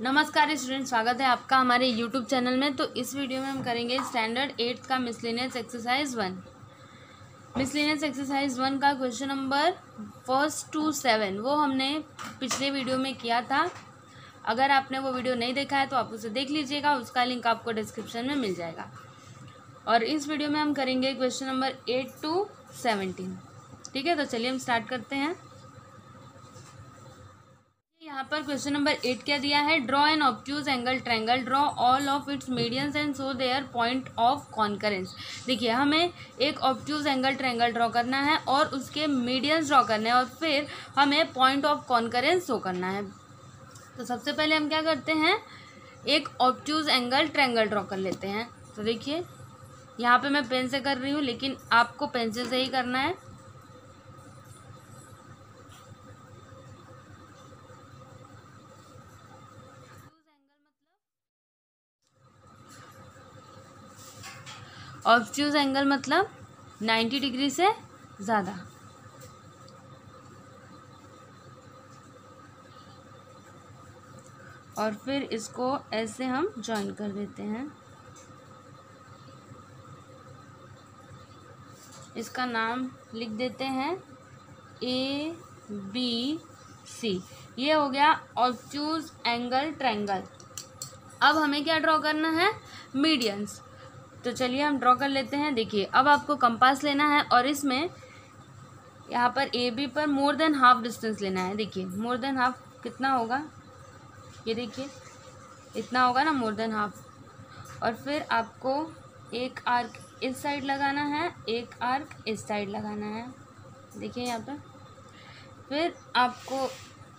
नमस्कार स्टूडेंट, स्वागत है आपका हमारे यूट्यूब चैनल में। तो इस वीडियो में हम करेंगे स्टैंडर्ड 8th का मिसलेनियस एक्सरसाइज 1। मिसलेनियस एक्सरसाइज 1 का क्वेश्चन नंबर 1 to 7 वो हमने पिछले वीडियो में किया था। अगर आपने वो वीडियो नहीं देखा है तो आप उसे देख लीजिएगा, उसका लिंक आपको डिस्क्रिप्शन में मिल जाएगा। और इस वीडियो में हम करेंगे क्वेश्चन नंबर 8 to 17। ठीक है, तो चलिए हम स्टार्ट करते हैं। यहाँ पर क्वेश्चन नंबर 8 क्या दिया है, draw an obtuse angle triangle, draw all of its medians and show their point of concurrence. देखिए, हमें एक ऑब्ट्यूज एंगल ट्रायंगल ड्रॉ करना है और उसके मीडियंस ड्रॉ करने हैं और फिर हमें पॉइंट ऑफ कॉन्करेंस शो करना है। तो सबसे पहले हम क्या करते हैं, एक ऑब्ट्यूज एंगल ट्रायंगल ड्रॉ कर लेते हैं। तो देखिए, यहाँ पे मैं पेन से कर रही हूँ, लेकिन आपको पेंसिल से ही करना है। ऑब्ट्यूज एंगल मतलब 90 डिग्री से ज़्यादा। और फिर इसको ऐसे हम जॉइन कर देते हैं। इसका नाम लिख देते हैं ABC। ये हो गया ऑब्ट्यूज एंगल ट्रायंगल। अब हमें क्या ड्रॉ करना है, मीडियंस। तो चलिए हम ड्रॉ कर लेते हैं। देखिए, अब आपको कंपास लेना है और इसमें यहाँ पर AB पर मोर देन हाफ डिस्टेंस लेना है। देखिए, मोर देन हाफ कितना होगा, ये देखिए इतना होगा ना, मोर देन हाफ। और फिर आपको एक आर्क इस साइड लगाना है, एक आर्क इस साइड लगाना है। देखिए यहाँ पर फिर आपको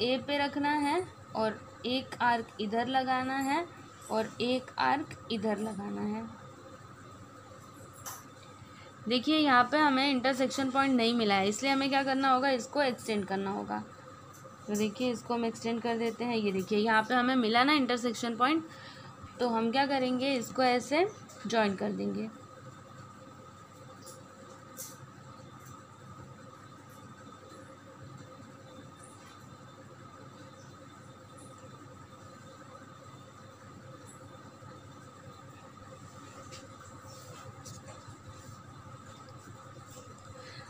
A पे रखना है और एक आर्क इधर लगाना है और एक आर्क इधर लगाना है। देखिए, यहाँ पे हमें इंटरसेक्शन पॉइंट नहीं मिला है, इसलिए हमें क्या करना होगा, इसको एक्सटेंड करना होगा। तो देखिए, इसको हम एक्सटेंड कर देते हैं। ये देखिए, यहाँ पे हमें मिला ना इंटरसेक्शन पॉइंट, तो हम क्या करेंगे, इसको ऐसे जॉइन कर देंगे।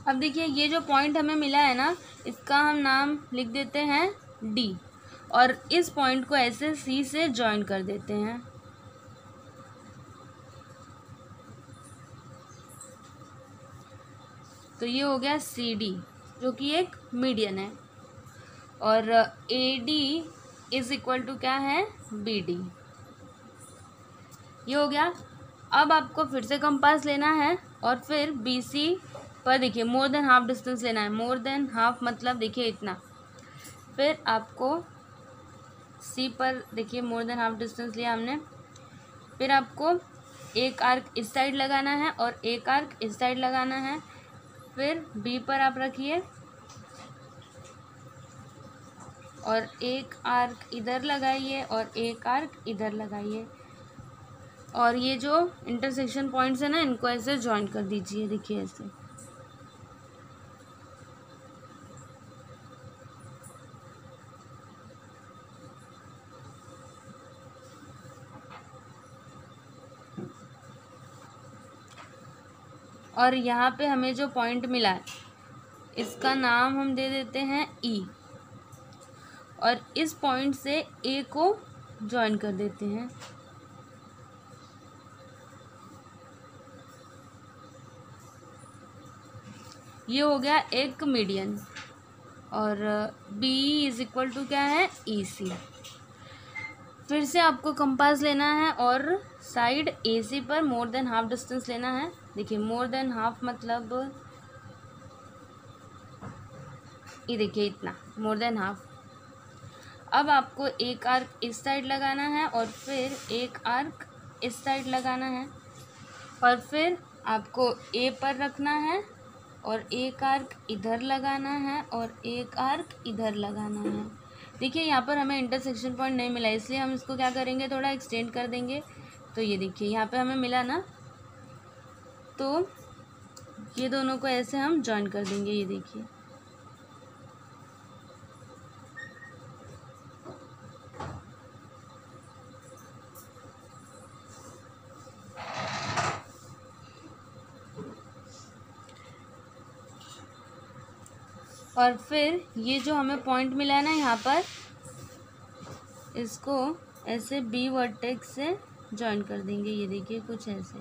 अब देखिए, ये जो पॉइंट हमें मिला है ना, इसका हम नाम लिख देते हैं D और इस पॉइंट को ऐसे C से जॉइन कर देते हैं। तो ये हो गया CD, जो कि एक मीडियन है। और AD इज इक्वल टू क्या है, BD। ये हो गया। अब आपको फिर से कंपास लेना है और फिर BC पर देखिए मोर देन हाफ डिस्टेंस लेना है। मोर देन हाफ मतलब देखिए इतना। फिर आपको C पर देखिए मोर देन हाफ डिस्टेंस लिया हमने। फिर आपको एक आर्क इस साइड लगाना है और एक आर्क इस साइड लगाना है। फिर B पर आप रखिए और एक आर्क इधर लगाइए और एक आर्क इधर लगाइए। और ये जो इंटरसेक्शन पॉइंट्स है ना, इनको ऐसे जॉइन कर दीजिए। देखिए ऐसे। और यहाँ पे हमें जो पॉइंट मिला है, इसका नाम हम दे देते हैं E और इस पॉइंट से A को जॉइन कर देते हैं। ये हो गया एक मीडियन। और B इज इक्वल टू क्या है, EC। फिर से आपको कंपास लेना है और साइड AC पर मोर देन हाफ डिस्टेंस लेना है। देखिए, मोर देन हाफ मतलब ये देखिए इतना, मोर देन हाफ। अब आपको एक आर्क इस साइड लगाना है और फिर एक आर्क इस साइड लगाना है। और फिर आपको A पर रखना है और एक आर्क इधर लगाना है और एक आर्क इधर लगाना है। देखिए, यहाँ पर हमें इंटरसेक्शन पॉइंट नहीं मिला, इसलिए हम इसको क्या करेंगे, थोड़ा एक्सटेंड कर देंगे। तो ये देखिए, यहाँ पे हमें मिला ना, तो ये दोनों को ऐसे हम जॉइन कर देंगे। ये देखिए, और फिर ये जो हमें पॉइंट मिला है ना यहाँ पर, इसको ऐसे बी वर्टेक्स से जॉइन कर देंगे। ये देखिए कुछ ऐसे,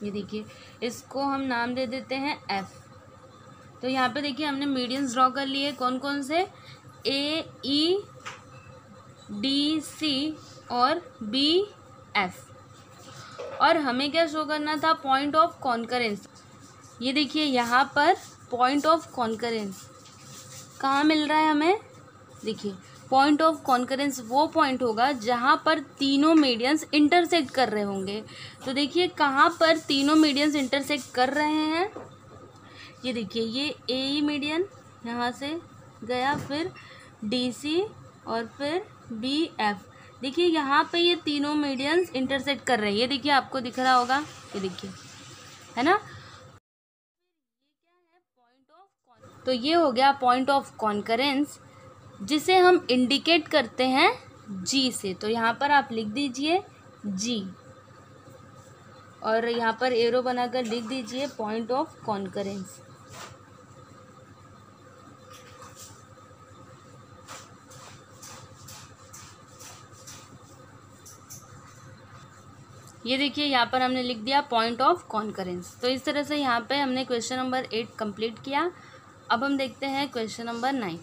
ये देखिए, इसको हम नाम दे देते हैं एफ। तो यहाँ पे देखिए हमने मीडियंस ड्रॉ कर लिए, कौन कौन से, ए ई डी सी और बी एफ। और हमें क्या शो करना था, पॉइंट ऑफ कॉन्करेंस। ये देखिए यहाँ पर पॉइंट ऑफ कॉन्करेंस कहाँ मिल रहा है हमें, देखिए पॉइंट ऑफ कॉन्करेंस वो पॉइंट होगा जहाँ पर तीनों मीडियंस इंटरसेक्ट कर रहे होंगे। तो देखिए कहाँ पर तीनों मीडियंस इंटरसेक्ट कर रहे हैं, ये देखिए ये ए ई मीडियन यहाँ से गया, फिर डी सी और फिर बी एफ। देखिए यहाँ पे ये तीनों मीडियंस इंटरसेक्ट कर रहे हैं, ये देखिए आपको दिख रहा होगा, ये देखिए, है ना। तो ये हो गया पॉइंट ऑफ कॉन्करेंस, जिसे हम इंडिकेट करते हैं जी से। तो यहाँ पर आप लिख दीजिए जी, और यहाँ पर एरो बनाकर लिख दीजिए पॉइंट ऑफ कॉन्करेंस। ये देखिए यहाँ पर हमने लिख दिया पॉइंट ऑफ कॉन्करेंस। तो इस तरह से यहाँ पे हमने क्वेश्चन नंबर 8 कंप्लीट किया। अब हम देखते हैं क्वेश्चन नंबर 9।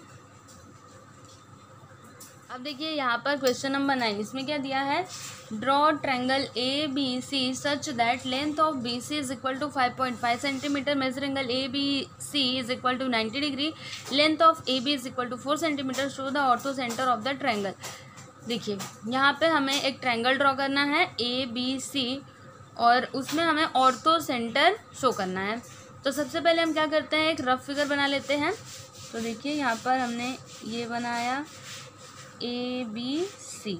अब देखिए यहाँ पर क्वेश्चन नंबर 9, इसमें क्या दिया है, draw triangle A B C such that length of B C is equal to 5.5 centimetre, measure angle A B C is equal to 90 degree, length of A B is equal to 4 centimetre, show the orthocentre of the triangle. देखिए यहाँ पे हमें एक triangle draw करना है ए B सी, और उसमें हमें ऑर्थो सेंटर शो करना है। तो सबसे पहले हम क्या करते हैं, एक रफ फिगर बना लेते हैं। तो देखिए यहाँ पर हमने ये बनाया ए बी सी,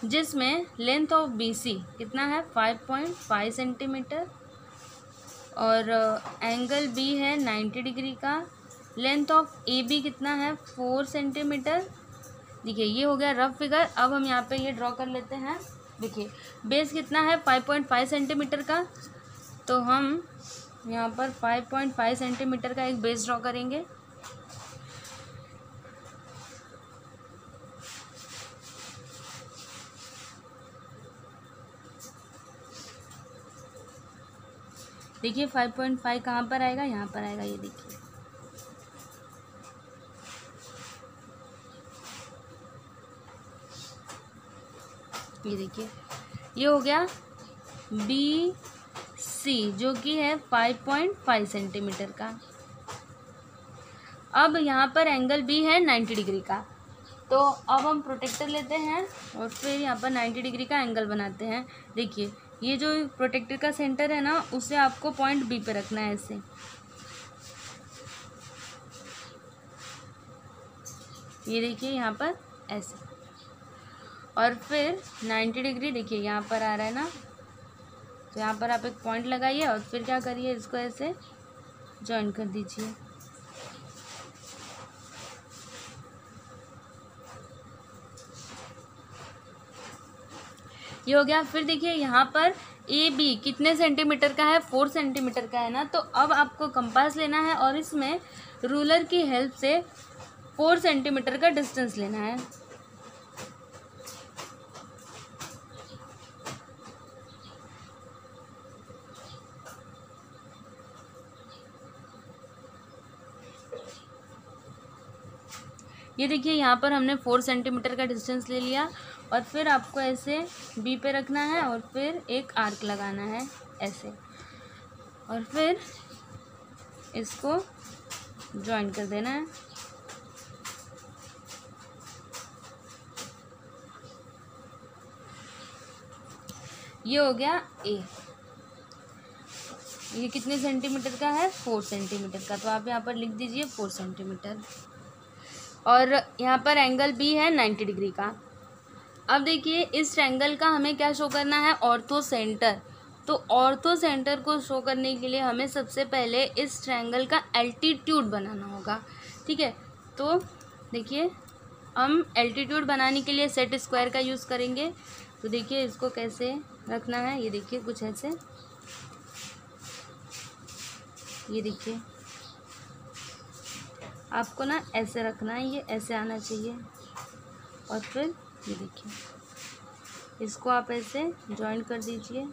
जिसमें लेंथ ऑफ बी सी कितना है 5.5 सेंटीमीटर, और एंगल बी है 90 डिग्री का, लेंथ ऑफ ए बी कितना है 4 सेंटीमीटर। देखिए ये हो गया रफ फिगर। अब हम यहाँ पे ये ड्रॉ कर लेते हैं। देखिए बेस कितना है 5.5 सेंटीमीटर का, तो हम यहाँ पर 5.5 सेंटीमीटर का एक बेस ड्रॉ करेंगे। देखिए 5.5 कहाँ पर आएगा, यहाँ पर आएगा, ये देखिए। ये देखिए ये हो गया बी सी, जो कि है 5.5 सेंटीमीटर का। अब यहाँ पर एंगल बी है 90 डिग्री का। तो अब हम प्रोटेक्टर लेते हैं और फिर यहाँ पर 90 डिग्री का एंगल बनाते हैं। देखिए ये जो प्रोटेक्टर का सेंटर है ना, उसे आपको पॉइंट बी पे रखना है ऐसे। ये देखिए यहाँ पर ऐसे, और फिर 90 डिग्री देखिए यहाँ पर आ रहा है ना, तो यहाँ पर आप एक पॉइंट लगाइए और फिर क्या करिए, इसको ऐसे जॉइन कर दीजिए। ये हो गया। फिर देखिए यहाँ पर ए बी कितने सेंटीमीटर का है, 4 सेंटीमीटर का है ना। तो अब आपको कंपास लेना है और इसमें रूलर की हेल्प से 4 सेंटीमीटर का डिस्टेंस लेना है। ये देखिए यहाँ पर हमने 4 सेंटीमीटर का डिस्टेंस ले लिया, और फिर आपको ऐसे बी पे रखना है और फिर एक आर्क लगाना है ऐसे, और फिर इसको जॉइन कर देना है। ये हो गया ए। ये कितने सेंटीमीटर का है, 4 सेंटीमीटर का। तो आप यहाँ पर लिख दीजिए 4 सेंटीमीटर। और यहाँ पर एंगल बी है 90 डिग्री का। अब देखिए इस ट्रायंगल का हमें क्या शो करना है, ऑर्थो सेंटर। तो ऑर्थो सेंटर को शो करने के लिए हमें सबसे पहले इस ट्रायंगल का एल्टीट्यूड बनाना होगा। ठीक है, तो देखिए हम एल्टीट्यूड बनाने के लिए सेट स्क्वायर का यूज़ करेंगे। तो देखिए इसको कैसे रखना है, ये देखिए कुछ ऐसे, ये देखिए, आपको ना ऐसे रखना है, ये ऐसे आना चाहिए। और फिर ये देखिए, इसको आप ऐसे जॉइन कर दीजिए।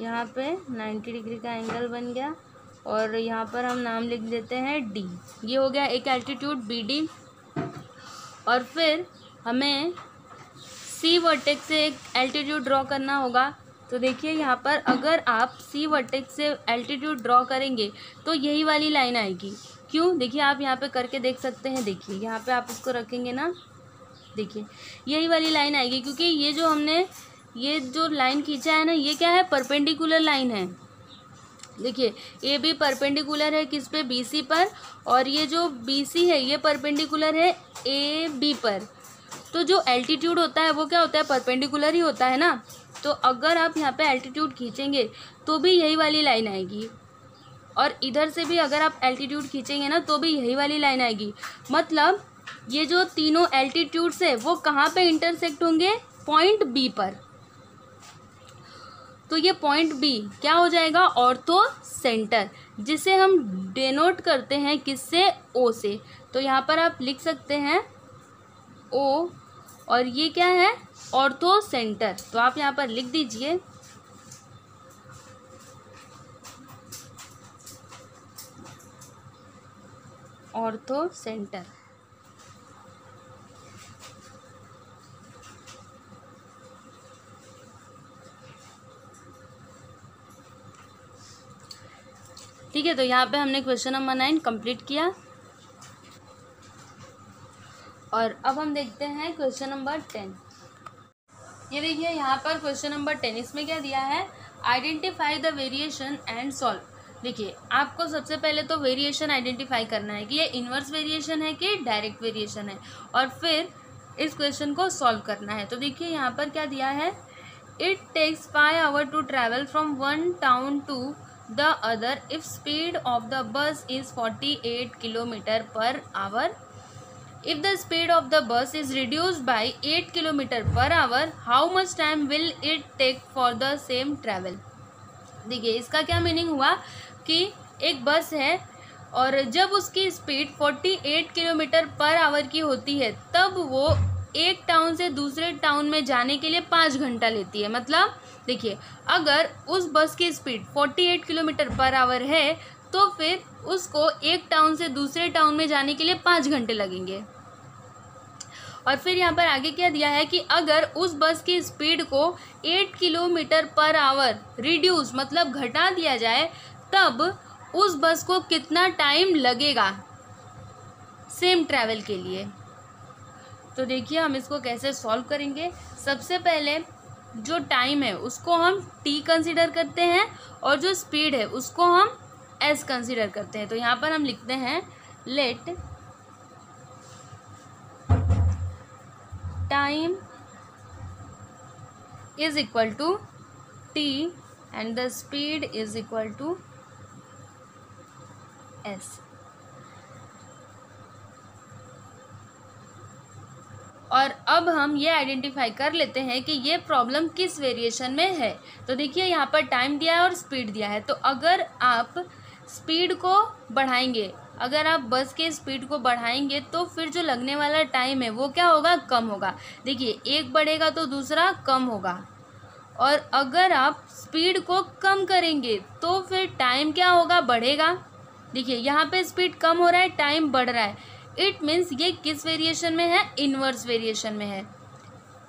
यहाँ पे 90 डिग्री का एंगल बन गया। और यहाँ पर हम नाम लिख देते हैं डी। ये हो गया एक एल्टीट्यूड बी डी। और फिर हमें सी वर्टेक्स से एक एल्टीट्यूड ड्रॉ करना होगा। तो देखिए यहाँ पर अगर आप सी वर्टेक्स से एल्टीट्यूड ड्रॉ करेंगे तो यही वाली लाइन आएगी। क्यों? देखिए आप यहाँ पे करके देख सकते हैं। देखिए यहाँ पे आप इसको रखेंगे ना, देखिए यही वाली लाइन आएगी, क्योंकि ये जो लाइन खींचा है ना, ये क्या है, परपेंडिकुलर लाइन है। देखिए ए बी परपेंडिकुलर है किस पे, बी सी पर। और ये जो बी सी है ये परपेंडिकुलर है ए बी पर। तो जो एल्टीट्यूड होता है वो क्या होता है, परपेंडिकुलर ही होता है ना। तो अगर आप यहाँ पे एल्टीट्यूड खींचेंगे तो भी यही वाली लाइन आएगी, और इधर से भी अगर आप एल्टीट्यूड खींचेंगे ना तो भी यही वाली लाइन आएगी। मतलब ये जो तीनों एल्टीट्यूड्स है वो कहाँ पे इंटरसेक्ट होंगे, पॉइंट बी पर। तो ये पॉइंट बी क्या हो जाएगा, ऑर्थो सेंटर, जिसे हम डिनोट करते हैं किससे, ओ से। तो यहाँ पर आप लिख सकते हैं ओ, और ये क्या है, ऑर्थो सेंटर। तो आप यहाँ पर लिख दीजिए ऑर्थो सेंटर। ठीक है, तो यहाँ पे हमने क्वेश्चन नंबर 9 कंप्लीट किया। और अब हम देखते हैं क्वेश्चन नंबर 10। ये देखिए यहाँ पर क्वेश्चन नंबर 10, इसमें क्या दिया है, identify the variation and solve. देखिए आपको सबसे पहले तो वेरिएशन आइडेंटिफाई करना है कि ये इन्वर्स वेरिएशन है कि डायरेक्ट वेरिएशन है, और फिर इस क्वेश्चन को सॉल्व करना है। तो देखिए यहाँ पर क्या दिया है, it takes 5 hours to travel from one town to the other if speed of the bus is 48 kilometer per hour. If the speed of the bus is reduced by 8 kilometer per hour, how much time will it take for the same travel? देखिए इसका क्या meaning हुआ कि एक बस है और जब उसकी स्पीड 48 किलोमीटर पर आवर की होती है तब वो एक टाउन से दूसरे टाउन में जाने के लिए 5 घंटा लेती है। मतलब देखिए अगर उस बस की स्पीड 48 किलोमीटर पर आवर है तो फिर उसको एक टाउन से दूसरे टाउन में जाने के लिए 5 घंटे लगेंगे। और फिर यहाँ पर आगे क्या दिया है कि अगर उस बस की स्पीड को 8 किलोमीटर पर आवर रिड्यूस मतलब घटा दिया जाए तब उस बस को कितना टाइम लगेगा सेम ट्रैवल के लिए। तो देखिए हम इसको कैसे सॉल्व करेंगे। सबसे पहले जो टाइम है उसको हम t कंसीडर करते हैं और जो स्पीड है उसको हम s कंसीडर करते हैं। तो यहाँ पर हम लिखते हैं let time is equal to t and the speed is equal to s। और अब हम ये आइडेंटिफाई कर लेते हैं कि ये प्रॉब्लम किस वेरिएशन में है। तो देखिए यहाँ पर टाइम दिया है और स्पीड दिया है। तो अगर आप स्पीड को बढ़ाएंगे, अगर आप बस के स्पीड को बढ़ाएंगे तो फिर जो लगने वाला टाइम है वो क्या होगा, कम होगा। देखिए एक बढ़ेगा तो दूसरा कम होगा। और अगर आप स्पीड को कम करेंगे तो फिर टाइम क्या होगा, बढ़ेगा। देखिए यहाँ पे स्पीड कम हो रहा है, टाइम बढ़ रहा है। इट मीन्स ये किस वेरिएशन में है, इनवर्स वेरिएशन में है।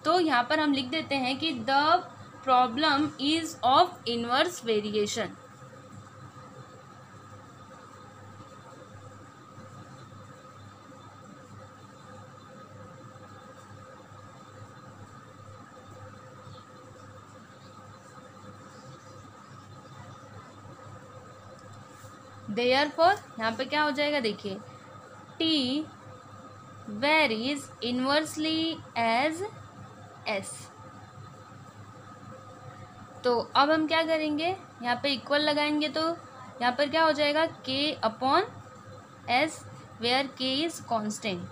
तो यहाँ पर हम लिख देते हैं कि the problem is of inverse variation. Therefore यहाँ पे क्या हो जाएगा, देखिए t varies inversely as s। तो अब हम क्या करेंगे, यहाँ पे इक्वल लगाएंगे तो यहाँ पर क्या हो जाएगा, k upon s where k is constant.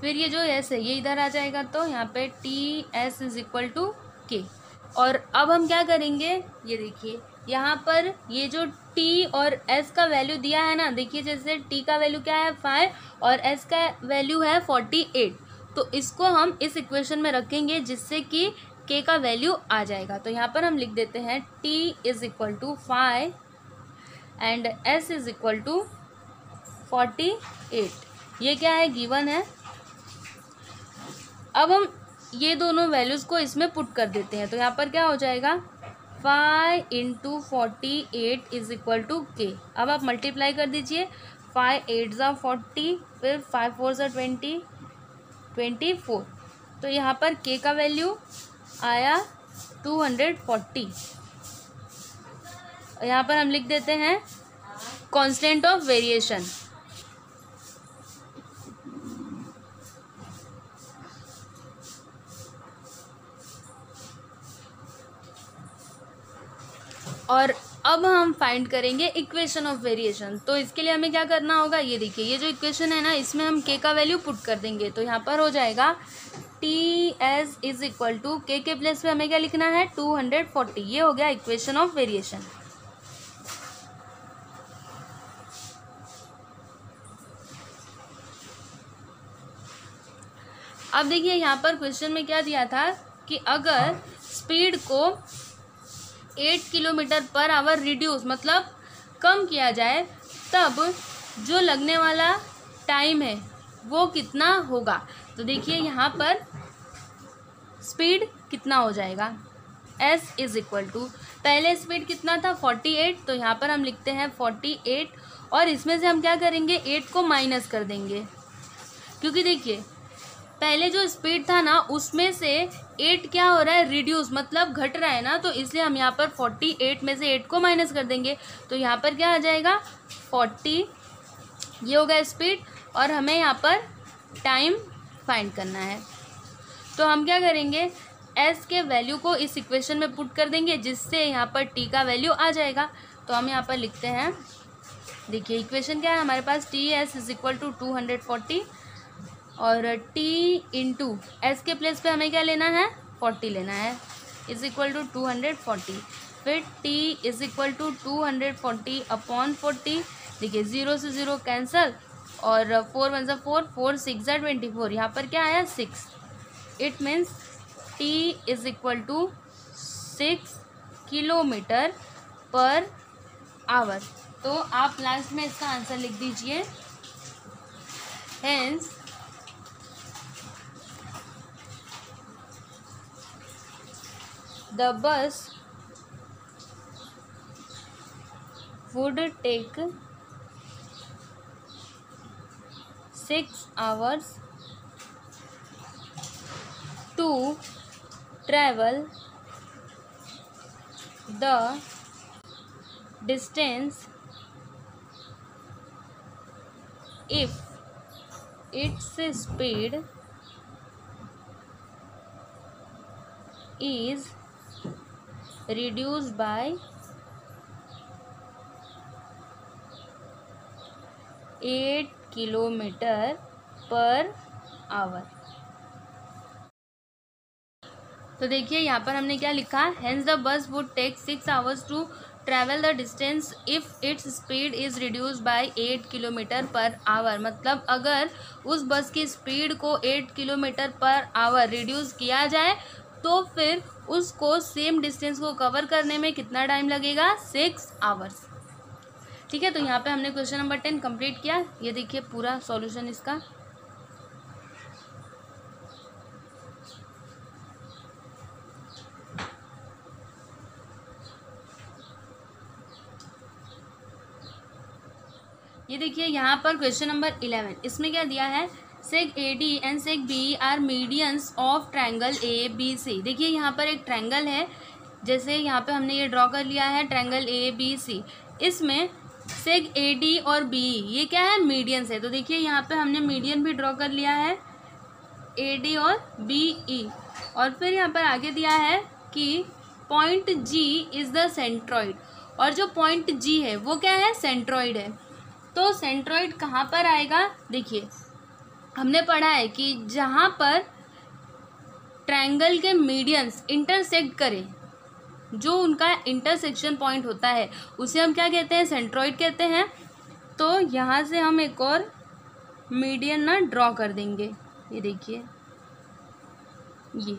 फिर ये जो एस है ये इधर आ जाएगा, तो यहाँ पे T S is equal to K. और अब हम क्या करेंगे, ये देखिए यहाँ पर ये जो टी और एस का वैल्यू दिया है ना, देखिए जैसे टी का वैल्यू क्या है 5 और एस का वैल्यू है 48, तो इसको हम इस इक्वेशन में रखेंगे जिससे कि के का वैल्यू आ जाएगा। तो यहाँ पर हम लिख देते हैं T is equal to 5 and S is equal to 48। ये क्या है, गिवन है। अब हम ये दोनों वैल्यूज़ को इसमें पुट कर देते हैं, तो यहाँ पर क्या हो जाएगा 5 इंटू 48 इज इक्वल टू के। अब आप मल्टीप्लाई कर दीजिए, 5 8 ज़ा 40, फिर 5 4 ज़ा 20, 24। तो यहाँ पर के का वैल्यू आया 240। यहाँ पर हम लिख देते हैं कांस्टेंट ऑफ वेरिएशन। और अब हम फाइंड करेंगे इक्वेशन ऑफ वेरिएशन। तो इसके लिए हमें क्या करना होगा, ये देखिए ये जो इक्वेशन है ना, इसमें हम के का वैल्यू पुट कर देंगे। तो यहाँ पर हो जाएगा T S is equal to K place पे हमें क्या लिखना है 240। ये हो गया इक्वेशन ऑफ वेरिएशन। अब देखिए यहाँ पर क्वेश्चन में क्या दिया था कि अगर स्पीड को 8 किलोमीटर पर आवर रिड्यूस मतलब कम किया जाए, तब जो लगने वाला टाइम है वो कितना होगा। तो देखिए यहाँ पर स्पीड कितना हो जाएगा, s इज इक्वल टू पहले स्पीड कितना था 48, तो यहाँ पर हम लिखते हैं 48 और इसमें से हम क्या करेंगे 8 को माइनस कर देंगे, क्योंकि देखिए पहले जो स्पीड था ना उसमें से 8 क्या हो रहा है रिड्यूस मतलब घट रहा है ना, तो इसलिए हम यहाँ पर 48 में से 8 को माइनस कर देंगे। तो यहाँ पर क्या आ जाएगा 40, ये हो गया स्पीड और हमें यहाँ पर टाइम फाइंड करना है। तो हम क्या करेंगे s के वैल्यू को इस इक्वेशन में पुट कर देंगे जिससे यहाँ पर t का वैल्यू आ जाएगा। तो हम यहाँ पर लिखते हैं, देखिए इक्वेशन क्या है हमारे पास, T S is equal to 240 और t इंटू एस के प्लेस पे हमें क्या लेना है 40 लेना है, इज इक्वल टू 240। फिर t is equal to 240 upon 40, देखिए 0 से 0 कैंसल और 4 1 4 4 6 24, यहाँ पर क्या आया 6। It means t is equal to 6 kilometre per hour. तो आप लास्ट में इसका आंसर लिख दीजिए, hence the bus would take 6 hours to travel the distance if its speed is reduced by 8 kilometre per hour. तो देखिए यहाँ पर हमने क्या लिखा, hence the bus would take 6 hours to travel the distance if its speed is reduce by 8 kilometre per hour. मतलब अगर उस बस की स्पीड को 8 किलोमीटर पर आवर रिड्यूस किया जाए तो फिर उसको सेम डिस्टेंस को कवर करने में कितना टाइम लगेगा 6 आवर्स। ठीक है, तो यहाँ पे हमने क्वेश्चन नंबर 10 कंप्लीट किया। ये देखिए पूरा सॉल्यूशन इसका। ये देखिए यहाँ पर क्वेश्चन नंबर 11, इसमें क्या दिया है, seg A D and seg B are medians of triangle A B C. देखिए यहाँ पर एक ट्रायंगल है, जैसे यहाँ पे हमने ये ड्रॉ कर लिया है ट्रायंगल ए बी सी। इसमें सेग ए डी और बी ये क्या है मीडियंस है। तो देखिए यहाँ पे हमने मीडियन भी ड्रॉ कर लिया है ए डी और बी ई। और फिर यहाँ पर आगे दिया है कि point G is the centroid, और जो पॉइंट जी है वो क्या है सेंट्रॉइड है। तो सेंट्रॉइड कहाँ पर आएगा, देखिए हमने पढ़ा है कि जहाँ पर ट्रायंगल के मीडियंस इंटरसेक्ट करें, जो उनका इंटरसेक्शन पॉइंट होता है उसे हम क्या कहते हैं, सेंट्रॉइड कहते हैं। तो यहाँ से हम एक और मीडियन ना ड्रॉ कर देंगे, ये देखिए ये,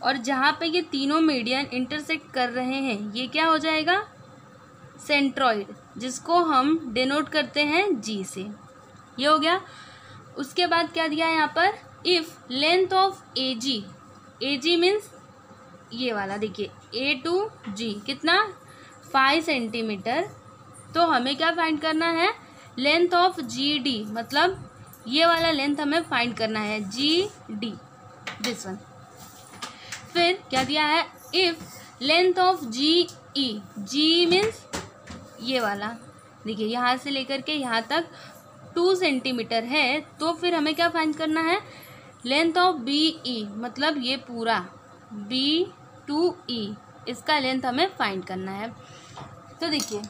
और जहाँ पे ये तीनों मीडियन इंटरसेक्ट कर रहे हैं ये क्या हो जाएगा, सेंट्रॉइड, जिसको हम डिनोट करते हैं जी से। ये हो गया। उसके बाद क्या दिया है यहाँ पर, if length of A G means ये वाला देखिए ए टू जी कितना 5 सेंटीमीटर, तो हमें क्या फाइंड करना है, लेंथ ऑफ जी डी, मतलब ये वाला लेंथ हमें फाइंड करना है, जी डी दिस वन। फिर क्या दिया है, if length of G E, G means ये वाला देखिए यहाँ से लेकर के यहाँ तक 2 सेंटीमीटर है, तो फिर हमें क्या फाइंड करना है, लेंथ ऑफ बी ई, मतलब ये पूरा बी टू ई, इसका लेंथ हमें फाइंड करना है। तो देखिए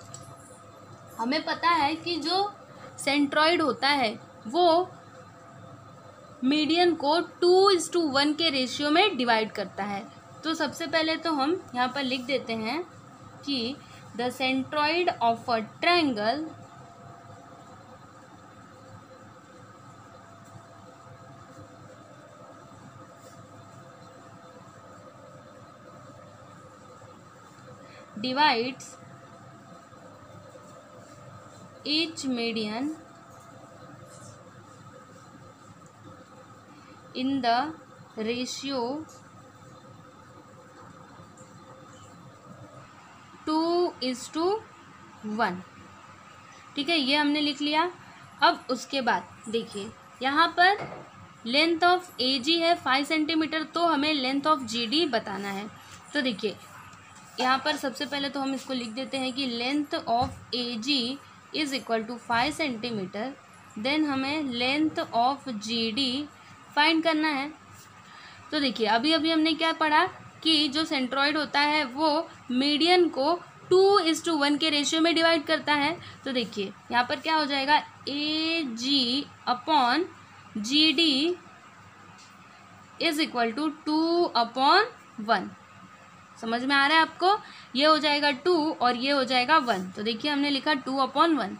हमें पता है कि जो सेंट्रॉइड होता है वो मीडियन को 2:1 के रेशियो में डिवाइड करता है। तो सबसे पहले तो हम यहाँ पर लिख देते हैं कि the centroid of a triangle divides each median in the ratio 2:1। ठीक है, ये हमने लिख लिया। अब उसके बाद देखिए यहाँ पर लेंथ ऑफ ए जी है 5 सेंटीमीटर, तो हमें लेंथ ऑफ जी डी बताना है। तो देखिए यहाँ पर सबसे पहले तो हम इसको लिख देते हैं कि length of A G is equal to 5 centimetre, then हमें length of G D find करना है। तो देखिए अभी अभी हमने क्या पढ़ा कि जो सेंट्रॉइड होता है वो मीडियन को 2:1 के रेशियो में डिवाइड करता है। तो देखिए यहाँ पर क्या हो जाएगा, A G upon G D is equal to 2/1। समझ में आ रहा है आपको, ये हो जाएगा 2 और ये हो जाएगा 1। तो देखिए हमने लिखा 2/1।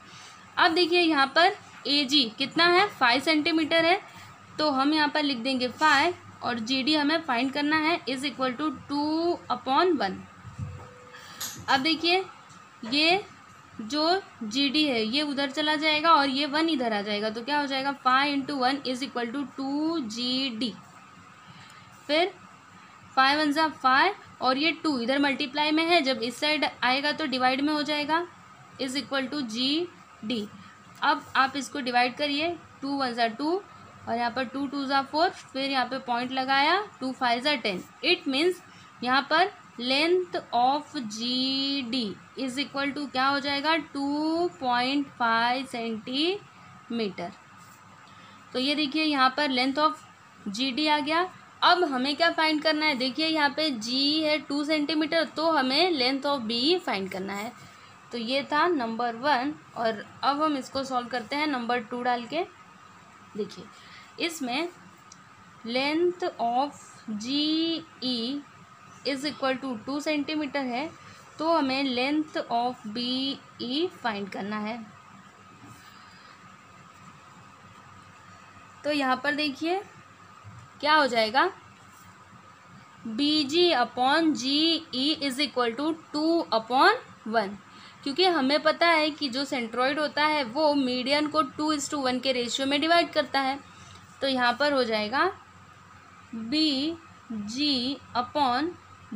अब देखिए यहाँ पर ए जी कितना है, 5 सेंटीमीटर है, तो हम यहाँ पर लिख देंगे 5 और जी डी हमें फाइंड करना है, इज़ इक्वल टू 2/1। अब देखिए ये जो जी डी है ये उधर चला जाएगा और ये 1 इधर आ जाएगा, तो क्या हो जाएगा 5 × 1 इज़ इक्वल टू 2GD। फिर 5 × 1 = 5 और ये 2 इधर मल्टीप्लाई में है, जब इस साइड आएगा तो डिवाइड में हो जाएगा, इज़ इक्वल टू GD। अब आप इसको डिवाइड करिए, 2 × 1 = 2 और यहाँ पर 2 × 2 = 4, फिर यहाँ पे पॉइंट लगाया, 2 × 5 = 10। इट मीन्स यहाँ पर length of GD is equal to क्या हो जाएगा, 2.5 सेंटीमीटर। तो ये देखिए यहाँ पर लेंथ ऑफ GD आ गया। अब हमें क्या फाइंड करना है, देखिए यहाँ पे G है 2 सेंटीमीटर, तो हमें लेंथ ऑफ B फाइंड करना है। तो ये था नंबर 1 और अब हम इसको सॉल्व करते हैं नंबर 2 डाल के। देखिए इसमें length of GE is equal to 2 centimetre है, तो हमें लेंथ ऑफ BE फाइंड करना है। तो यहाँ पर देखिए क्या हो जाएगा, BG upon GE is equal to 2/1, क्योंकि हमें पता है कि जो सेंट्रॉइड होता है वो मीडियन को 2:1 के रेशियो में डिवाइड करता है। तो यहाँ पर हो जाएगा BG upon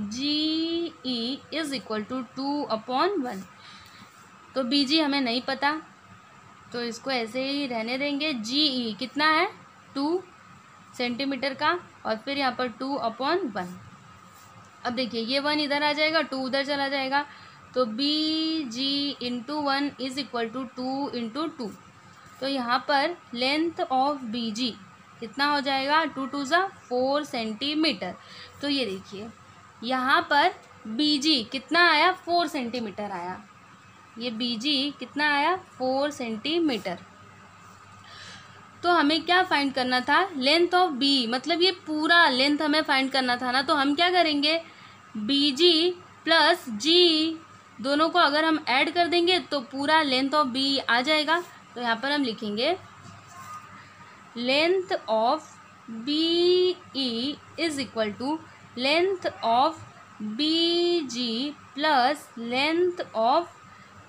GE is equal to 2/1। तो BG हमें नहीं पता, तो इसको ऐसे ही रहने देंगे। GE कितना है, 2 सेंटीमीटर का, और फिर यहाँ पर 2/1। अब देखिए ये 1 इधर आ जाएगा, 2 उधर चला जाएगा, तो BG × 1 इज़ इक्वल टू 2 × 2। तो यहाँ पर लेंथ ऑफ BG कितना हो जाएगा, 2 × 2 = 4 सेंटीमीटर। तो ये देखिए यहाँ पर BG कितना आया, 4 सेंटीमीटर आया। ये BG कितना आया, 4 सेंटीमीटर। तो हमें क्या फाइंड करना था, लेंथ ऑफ बी, मतलब ये पूरा लेंथ हमें फाइंड करना था ना। तो हम क्या करेंगे, बी जी प्लस जी दोनों को अगर हम ऐड कर देंगे तो पूरा लेंथ ऑफ बी आ जाएगा। तो यहाँ पर हम लिखेंगे length of B E is equal to length of B G plus length of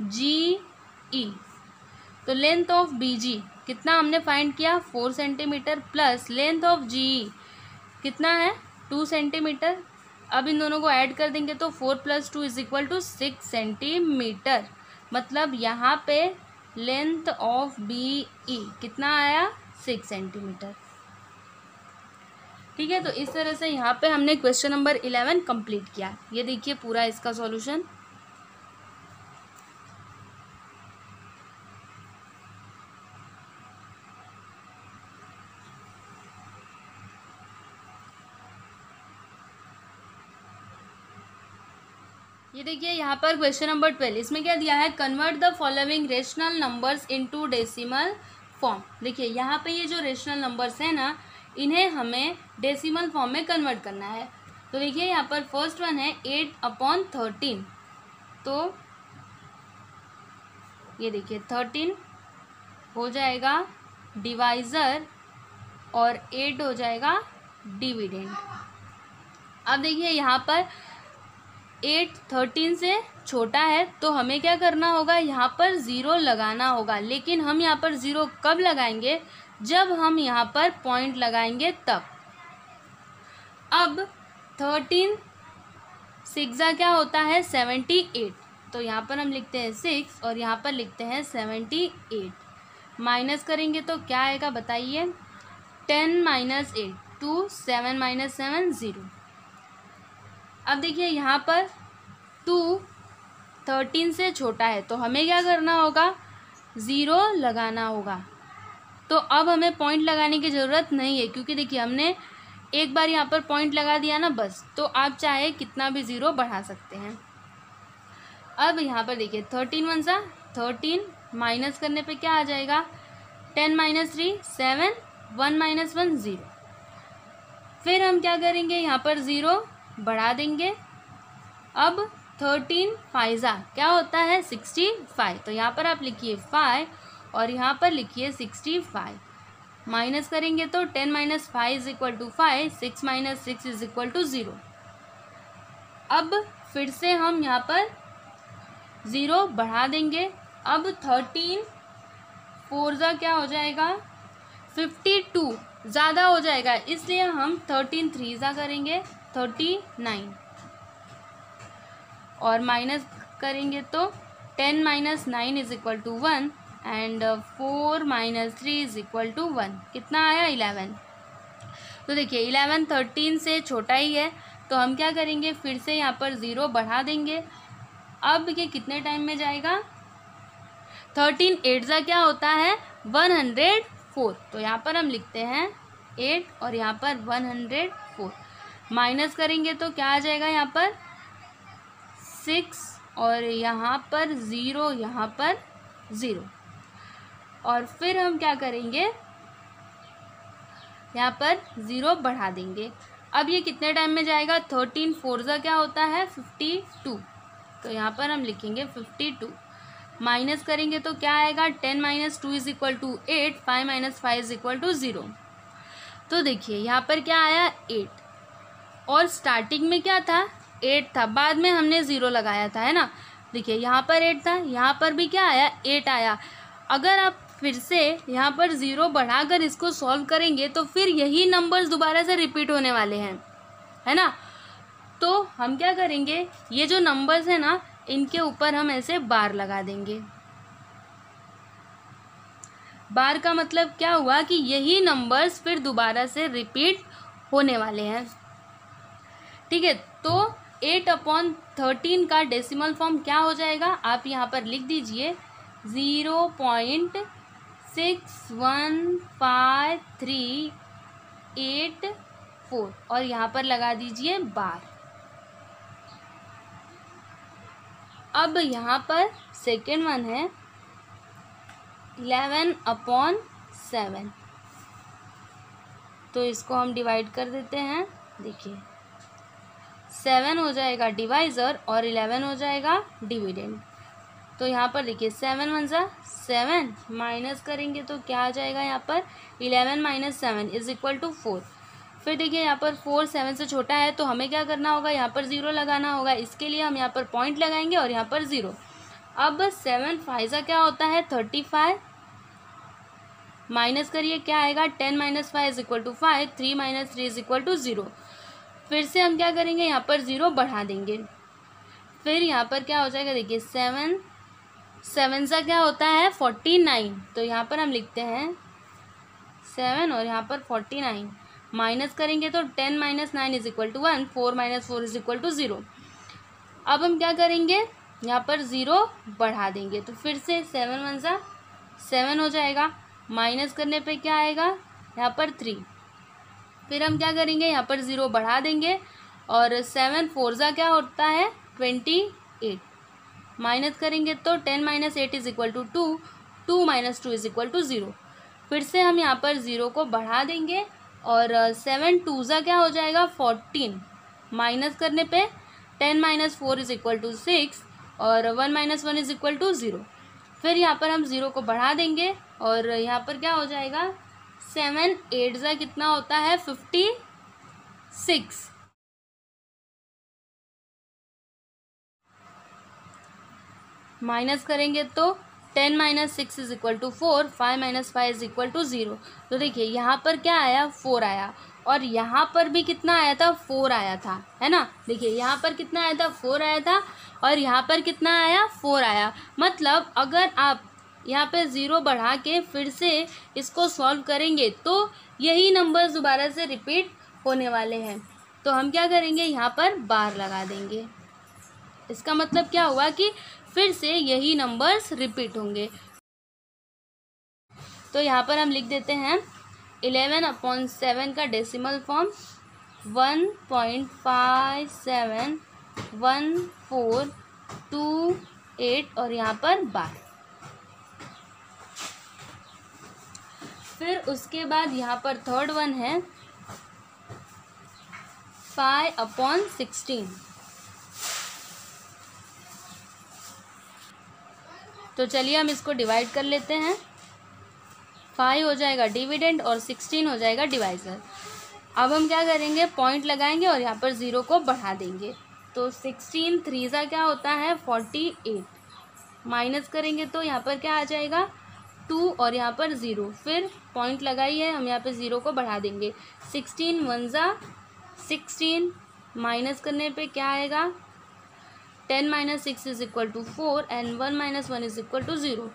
G E. तो लेंथ ऑफ बी जी कितना हमने फाइंड किया, 4 सेंटीमीटर, प्लस लेंथ ऑफ जी कितना है, 2 सेंटीमीटर। अब इन दोनों को ऐड कर देंगे तो 4 + 2 इज इक्वल टू 6 सेंटीमीटर। मतलब यहाँ पे लेंथ ऑफ बी ई कितना आया, 6 सेंटीमीटर। ठीक है, तो इस तरह से यहाँ पे हमने क्वेश्चन नंबर 11 कंप्लीट किया। ये देखिए पूरा इसका सॉल्यूशन। ये देखिए यहाँ पर क्वेश्चन नंबर 12, इसमें क्या दिया है, convert the following rational numbers into decimal form. देखिए यहाँ पे ये जो रेशनल नंबर्स हैं ना, इन्हें हमें डेसिमल फॉर्म में कन्वर्ट करना है। तो देखिए यहाँ पर फर्स्ट वन है 8/13। तो ये देखिए 13 हो जाएगा डिवाइज़र और 8 हो जाएगा डिविडेंड। अब देखिए यहाँ पर 8 13 से छोटा है, तो हमें क्या करना होगा, यहाँ पर 0 लगाना होगा। लेकिन हम यहाँ पर 0 कब लगाएंगे, जब हम यहाँ पर पॉइंट लगाएंगे तब। अब 13 6 क्या होता है, 78। तो यहाँ पर हम लिखते हैं 6 और यहाँ पर लिखते हैं 78। माइनस करेंगे तो क्या आएगा बताइए, 10 - 8 2 7 - 7 0। अब देखिए यहाँ पर 2 13 से छोटा है, तो हमें क्या करना होगा, 0 लगाना होगा। तो अब हमें पॉइंट लगाने की ज़रूरत नहीं है, क्योंकि देखिए हमने एक बार यहाँ पर पॉइंट लगा दिया ना बस। तो आप चाहे कितना भी 0 बढ़ा सकते हैं। अब यहाँ पर देखिए 13 1 सा 13, माइनस करने पे क्या आ जाएगा, 10 - 3 7 1 - 1 0। फिर हम क्या करेंगे, यहाँ पर 0 बढ़ा देंगे। अब 13 5 क्या होता है, 65। तो यहाँ पर आप लिखिए 5 और यहाँ पर लिखिए 65। माइनस करेंगे तो 10 - 5 = 5, 6 - 6 = 0। अब फिर से हम यहाँ पर 0 बढ़ा देंगे। अब 13 4 क्या हो जाएगा, 52 ज़्यादा हो जाएगा, इसलिए हम 13 3 करेंगे 39 और माइनस करेंगे तो 10 - 9 = 1 एंड 4 - 3 = 1। कितना आया, 11। तो देखिए 11 13 से छोटा ही है, तो हम क्या करेंगे, फिर से यहाँ पर 0 बढ़ा देंगे। अब ये कितने टाइम में जाएगा, 13 8 क्या होता है, 104। तो यहाँ पर हम लिखते हैं 8 और यहाँ पर 104। माइनस करेंगे तो क्या आ जाएगा, यहाँ पर 6 और यहाँ पर 0, यहाँ पर 0। और फिर हम क्या करेंगे, यहाँ पर 0 बढ़ा देंगे। अब ये कितने टाइम में जाएगा, 13 4 क्या होता है, 52। तो यहाँ पर हम लिखेंगे 52। माइनस करेंगे तो क्या आएगा, 10 - 2 = 8, 5 - 5 = 0। तो देखिए यहाँ पर क्या आया, 8। और स्टार्टिंग में क्या था, 8 था, बाद में हमने 0 लगाया था, है ना। देखिए यहाँ पर 8 था, यहाँ पर भी क्या आया, 8 आया। अगर आप फिर से यहाँ पर 0 बढ़ाकर इसको सॉल्व करेंगे तो फिर यही नंबर्स दोबारा से रिपीट होने वाले हैं, है ना। तो हम क्या करेंगे, ये जो नंबर्स है ना, इनके ऊपर हम ऐसे बार लगा देंगे। बार का मतलब क्या हुआ कि यही नंबर्स फिर दोबारा से रिपीट होने वाले हैं। ठीक है, तो 8/13 का डेसिमल फॉर्म क्या हो जाएगा, आप यहाँ पर लिख दीजिए 0.61538 और यहाँ पर लगा दीजिए बार। अब यहाँ पर सेकेंड वन है 11/7। तो इसको हम डिवाइड कर देते हैं। देखिए 7 हो जाएगा डिवाइज़र और 11 हो जाएगा डिविडेंड। तो यहाँ पर देखिए 7 वन ज़ा 7, माइनस करेंगे तो क्या आ जाएगा यहाँ पर 11 माइनस 7 इज इक्वल टू 4। फिर देखिए यहाँ पर 4 7 से छोटा है तो हमें क्या करना होगा, यहाँ पर 0 लगाना होगा। इसके लिए हम यहाँ पर पॉइंट लगाएंगे और यहाँ पर 0। अब 7 5 सा क्या होता है 35, माइनस करिए क्या आएगा 10 minus 5 is equal to 5, 3 minus 3 is equal to 0। फिर से हम क्या करेंगे, यहाँ पर 0 बढ़ा देंगे। फिर यहाँ पर क्या हो जाएगा, देखिए 7 7 सा क्या होता है 49, तो यहाँ पर हम लिखते हैं 7 और यहाँ पर 49, माइनस करेंगे तो 10 minus 9 is equal to 1, 4 minus 4 is equal to 0। अब हम क्या करेंगे, यहाँ पर 0 बढ़ा देंगे। तो फिर से 7 वन सा 7 हो जाएगा, माइनस करने पे क्या आएगा यहाँ पर 3। फिर हम क्या करेंगे, यहाँ पर 0 बढ़ा देंगे और 7 4 सा क्या होता है 28, माइनस करेंगे तो 10 minus 8 is equal to 2, 2 minus 2 is equal to 0। फिर से हम यहाँ पर 0 को बढ़ा देंगे और 7 2 सा क्या हो जाएगा 14, माइनस करने पे 10 माइनस 4 इज इक्वल टू 6 और 1 माइनस 1 इज इक्वल टू 0। फिर यहाँ पर हम 0 को बढ़ा देंगे और यहाँ पर क्या हो जाएगा 7 8 सा कितना होता है 56, माइनस करेंगे तो 10 minus 6 is equal to 4, 5 minus 5 is equal to 0। तो देखिए यहाँ पर क्या आया 4 आया और यहाँ पर भी कितना आया था 4 आया था, है ना। देखिए यहाँ पर कितना आया था 4 आया था और यहाँ पर कितना आया 4 आया। मतलब अगर आप यहाँ पे 0 बढ़ा के फिर से इसको सॉल्व करेंगे तो यही नंबर दोबारा से रिपीट होने वाले हैं। तो हम क्या करेंगे, यहाँ पर बार लगा देंगे। इसका मतलब क्या हुआ कि फिर से यही नंबर्स रिपीट होंगे। तो यहाँ पर हम लिख देते हैं 11/7 का डेसिमल फॉर्म 1.571428 और यहाँ पर बार। फिर उसके बाद यहाँ पर थर्ड वन है 5/16। तो चलिए हम इसको डिवाइड कर लेते हैं। 5 हो जाएगा डिविडेंड और 16 हो जाएगा डिवाइज़र। अब हम क्या करेंगे, पॉइंट लगाएंगे और यहाँ पर 0 को बढ़ा देंगे। तो 16 3 सा क्या होता है 48, माइनस करेंगे तो यहाँ पर क्या आ जाएगा 2 और यहाँ पर 0। फिर पॉइंट लगाइए, हम यहाँ पर 0 को बढ़ा देंगे। 16 1 सा 16, माइनस करने पे क्या आएगा 10 minus 6 is equal to 4 and 1 minus 1 is equal to 0।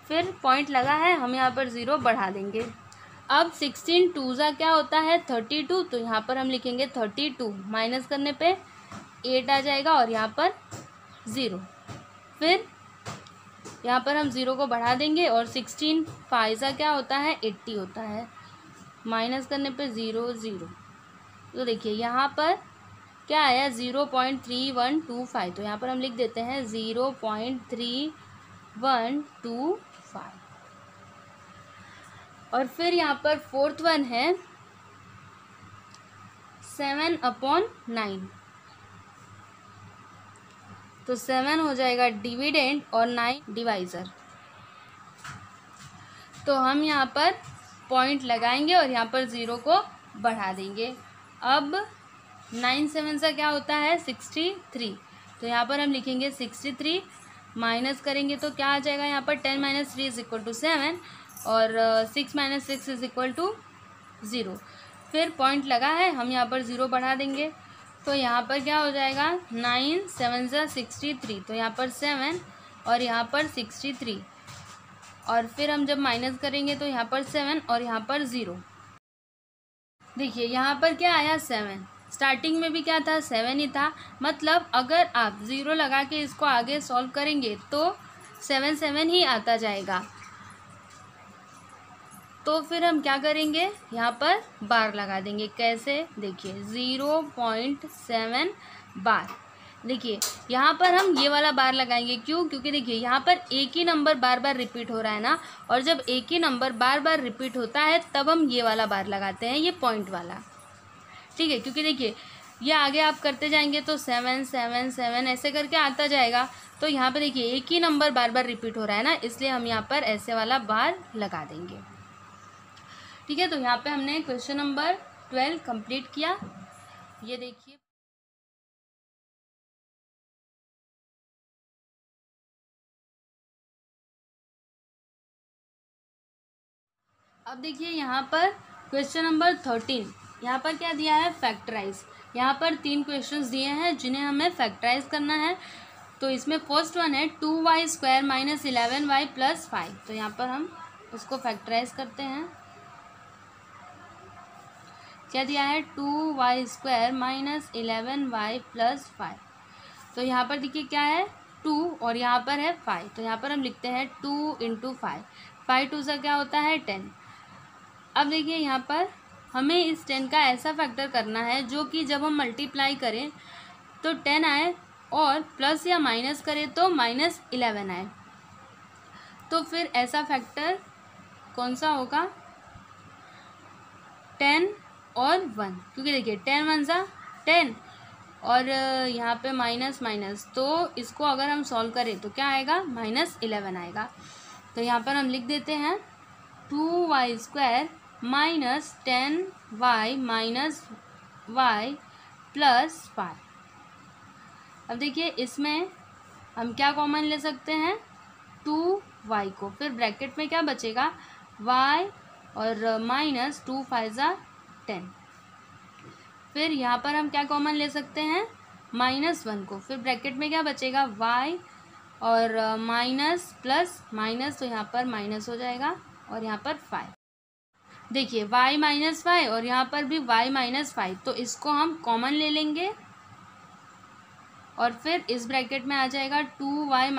फिर पॉइंट लगा है, हम यहाँ पर 0 बढ़ा देंगे। अब 16 2 सा क्या होता है 32, तो यहाँ पर हम लिखेंगे 32, माइनस करने पे 8 आ जाएगा और यहाँ पर 0। फिर यहाँ पर हम 0 को बढ़ा देंगे और 16 5 सा क्या होता है 80 होता है, माइनस करने पे 0 0। तो देखिए यहाँ पर क्या आया 0.3125, तो यहाँ पर हम लिख देते हैं 0.3125। और फिर यहाँ पर फोर्थ वन है 7/9। तो 7 हो जाएगा डिविडेंड और 9 डिवाइज़र। तो हम यहाँ पर पॉइंट लगाएंगे और यहाँ पर 0 को बढ़ा देंगे। अब 9 7 सा क्या होता है 63, तो यहाँ पर हम लिखेंगे 63, माइनस करेंगे तो क्या आ जाएगा यहाँ पर 10 माइनस 3 इज इक्वल टू 7 और 6 माइनस 6 इज इक्वल टू 0। फिर पॉइंट लगा है, हम यहाँ पर 0 बढ़ा देंगे। तो यहाँ पर क्या हो जाएगा 9 7 सा 63, तो यहाँ पर 7 और यहाँ पर 63 और फिर हम जब माइनस करेंगे तो यहाँ पर 7 और यहाँ पर 0। देखिए यहाँ पर क्या आया 7, स्टार्टिंग में भी क्या था 7 ही था। मतलब अगर आप 0 लगा के इसको आगे सॉल्व करेंगे तो 7 7 ही आता जाएगा। तो फिर हम क्या करेंगे, यहाँ पर बार लगा देंगे। कैसे, देखिए 0.7 बार। देखिए यहाँ पर हम ये वाला बार लगाएंगे, क्यों? क्योंकि देखिए यहाँ पर एक ही नंबर बार बार रिपीट हो रहा है ना, और जब एक ही नंबर बार बार रिपीट होता है तब हम ये वाला बार लगाते हैं, ये पॉइंट वाला, ठीक है। क्योंकि देखिए ये आगे आप करते जाएंगे तो 7 7 7 ऐसे करके आता जाएगा, तो यहाँ पर देखिए एक ही नंबर बार बार रिपीट हो रहा है ना, इसलिए हम यहाँ पर ऐसे वाला बार लगा देंगे, ठीक है। तो यहाँ पे हमने क्वेश्चन नंबर 12 कंप्लीट किया। ये देखिए अब देखिए यहाँ पर क्वेश्चन नंबर 13, यहाँ पर क्या दिया है? फैक्टराइज। यहाँ पर 3 क्वेश्चंस दिए हैं जिन्हें हमें फैक्टराइज करना है। तो इसमें फर्स्ट वन है 2y² - 11y + 5। तो यहाँ पर हम उसको फैक्टराइज करते हैं। क्या दिया है? 2y² - 11y + 5। तो यहाँ पर देखिए क्या है? 2 और यहाँ पर है 5। तो यहाँ पर हम लिखते हैं 2 × 5। 5 2 से क्या होता है? 10। अब देखिए यहाँ पर हमें इस 10 का ऐसा फैक्टर करना है जो कि जब हम मल्टीप्लाई करें तो 10 आए, और प्लस या माइनस करें तो -11 आए। तो फिर ऐसा फैक्टर कौन सा होगा? 10 और 1, क्योंकि देखिए 10 1 सा 10 और यहाँ पे माइनस माइनस, तो इसको अगर हम सॉल्व करें तो क्या आएगा? -11 आएगा। तो यहाँ पर हम लिख देते हैं 2y² - 10y - y + 5। अब देखिए इसमें हम क्या कॉमन ले सकते हैं? 2y को, फिर ब्रैकेट में क्या बचेगा? y और -2 5 = 10। फिर यहाँ पर हम क्या कॉमन ले सकते हैं? -1 को, फिर ब्रैकेट में क्या बचेगा? y और माइनस प्लस माइनस, तो यहाँ पर माइनस हो जाएगा, और यहाँ पर 5। देखिए y - 5 और यहाँ पर भी y - 5, तो इसको हम कॉमन ले लेंगे और फिर इस ब्रैकेट में आ जाएगा 2y -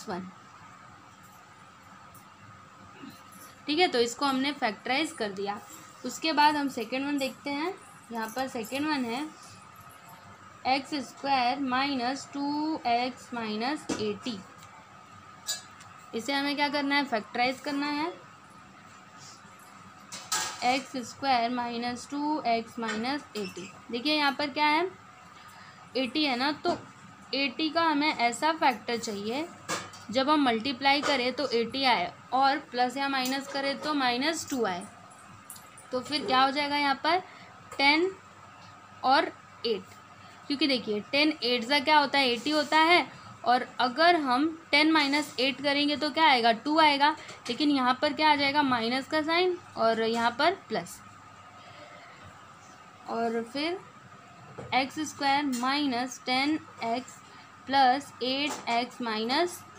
1, ठीक है। तो इसको हमने फैक्टराइज कर दिया। उसके बाद हम सेकेंड वन देखते हैं। यहाँ पर सेकेंड वन है x² - 2x - 80। इसे हमें क्या करना है? फैक्टराइज करना है। x² - 2x - 80। देखिए यहाँ पर क्या है? 80 है ना, तो 80 का हमें ऐसा फैक्टर चाहिए जब हम मल्टीप्लाई करें तो 80 आए, और प्लस या माइनस करें तो -2 आए। तो फिर क्या हो जाएगा यहाँ पर? 10 और 8, क्योंकि देखिए 10 8 का क्या होता है? 80 होता है, और अगर हम 10 - 8 करेंगे तो क्या आएगा? 2 आएगा। लेकिन यहाँ पर क्या आ जाएगा? माइनस का साइन, और यहाँ पर प्लस, और फिर x² - 10x + 8x -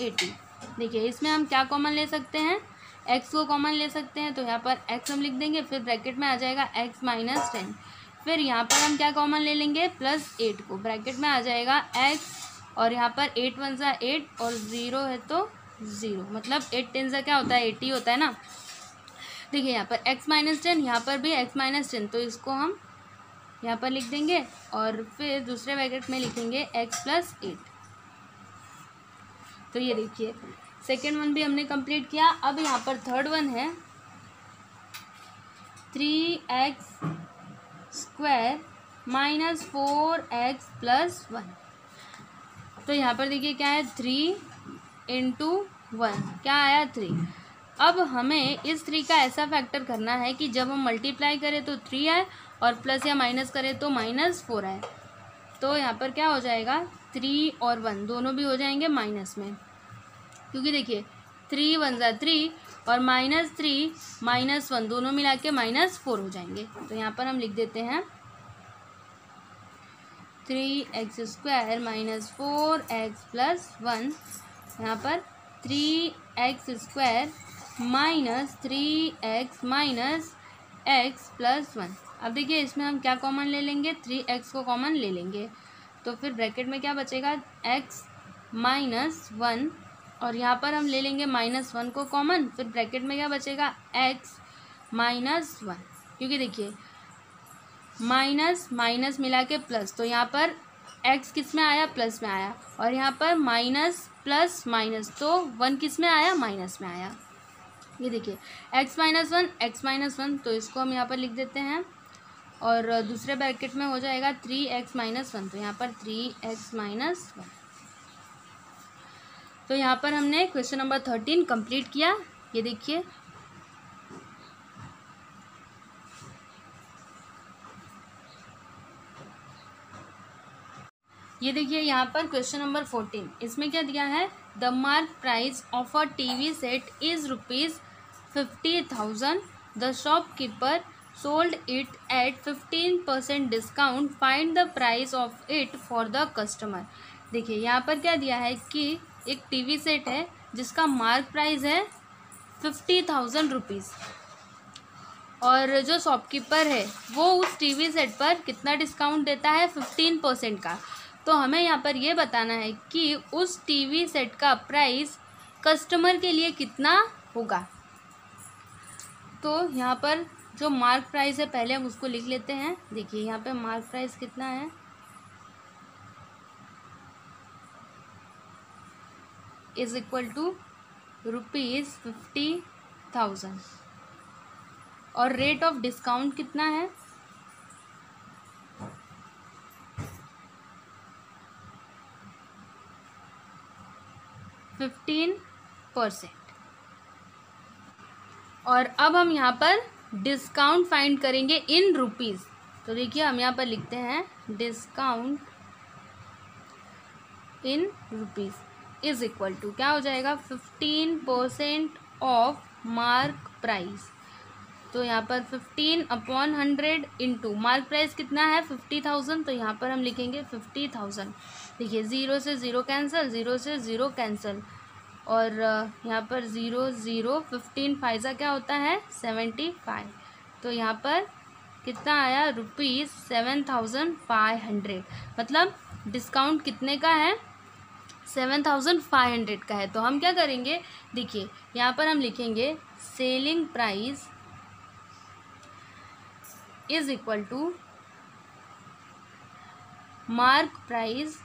80। देखिए इसमें हम क्या कॉमन ले सकते हैं? x को कॉमन ले सकते हैं, तो यहाँ पर x हम लिख देंगे, फिर ब्रैकेट में आ जाएगा x - 10। फिर यहाँ पर हम क्या कॉमन ले लेंगे? +8 को, ब्रैकेट में आ जाएगा x, और यहाँ पर 8 1 सा 8 और 0 है तो 0, मतलब 8 10 सा क्या होता है? 80 होता है ना। देखिए यहाँ पर x - 10, यहाँ पर भी x - 10, तो इसको हम यहाँ पर लिख देंगे, और फिर दूसरे ब्रैकेट में लिखेंगे x + 8। तो ये देखिए सेकेंड वन भी हमने कंप्लीट किया। अब यहाँ पर थर्ड वन है 3x² - 4x + 1। तो यहाँ पर देखिए क्या है? 3 × 1 क्या आया? 3। अब हमें इस 3 का ऐसा फैक्टर करना है कि जब हम मल्टीप्लाई करें तो 3 आए, और प्लस या माइनस करें तो -4 आए। तो यहाँ पर क्या हो जाएगा? 3 और 1 दोनों भी हो जाएंगे माइनस में, क्योंकि देखिए 3 1 सा 3 और -3 -1 दोनों मिला के -4 हो जाएंगे। तो यहाँ पर हम लिख देते हैं 3x² - 4x + 1। यहाँ पर 3x² - 3x - x + 1। अब देखिए इसमें हम क्या कॉमन ले लेंगे? 3x को कॉमन ले लेंगे, तो फिर ब्रैकेट में क्या बचेगा? x - 1, और यहाँ पर हम ले लेंगे -1 को कॉमन, फिर ब्रैकेट में क्या बचेगा? x - 1, क्योंकि देखिए माइनस माइनस मिला के प्लस, तो यहाँ पर एक्स किस में आया, प्लस में आया, और यहाँ पर माइनस प्लस माइनस, तो 1 किस में आया, माइनस में आया। ये देखिए x minus one, x minus one, तो इसको हम यहाँ पर लिख देते हैं, और दूसरे ब्रैकेट में हो जाएगा 3x माइनस वन, तो यहाँ पर 3x माइनस वन। तो यहाँ पर हमने क्वेश्चन नंबर 13 कंप्लीट किया। ये देखिए यहाँ पर क्वेश्चन नंबर 14, इसमें क्या दिया है, the mark price of a TV set is ₹50,000, the shopkeeper sold it at 15% discount, find the price of it for the customer. देखिए यहाँ पर क्या दिया है कि एक टीवी सेट है जिसका मार्क प्राइस है ₹50,000, और जो शॉपकीपर है वो उस टीवी सेट पर कितना डिस्काउंट देता है, 15% का। तो हमें यहाँ पर ये बताना है कि उस टीवी सेट का प्राइस कस्टमर के लिए कितना होगा। तो यहाँ पर जो मार्क प्राइस है पहले हम उसको लिख लेते हैं। देखिए यहाँ पे मार्क प्राइस कितना है, इज इक्वल टू ₹50,000, और रेट ऑफ डिस्काउंट कितना है, 15%। और अब हम यहाँ पर डिस्काउंट फाइंड करेंगे इन रुपीज़। तो देखिए हम यहाँ पर लिखते हैं discount in rupees is equal to क्या हो जाएगा, 15% ऑफ मार्क प्राइस। तो यहाँ पर 15/100 इंटू मार्क प्राइस कितना है, 50,000, तो यहाँ पर हम लिखेंगे 50,000। देखिए 0 से 0 कैंसिल, 0 से 0 कैंसिल, और यहाँ पर 0 0, 15 फाइजा क्या होता है, 75। तो यहाँ पर कितना आया, ₹7,500, मतलब डिस्काउंट कितने का है, 7,500 का है। तो हम क्या करेंगे, देखिए यहाँ पर हम लिखेंगे selling price is equal to mark price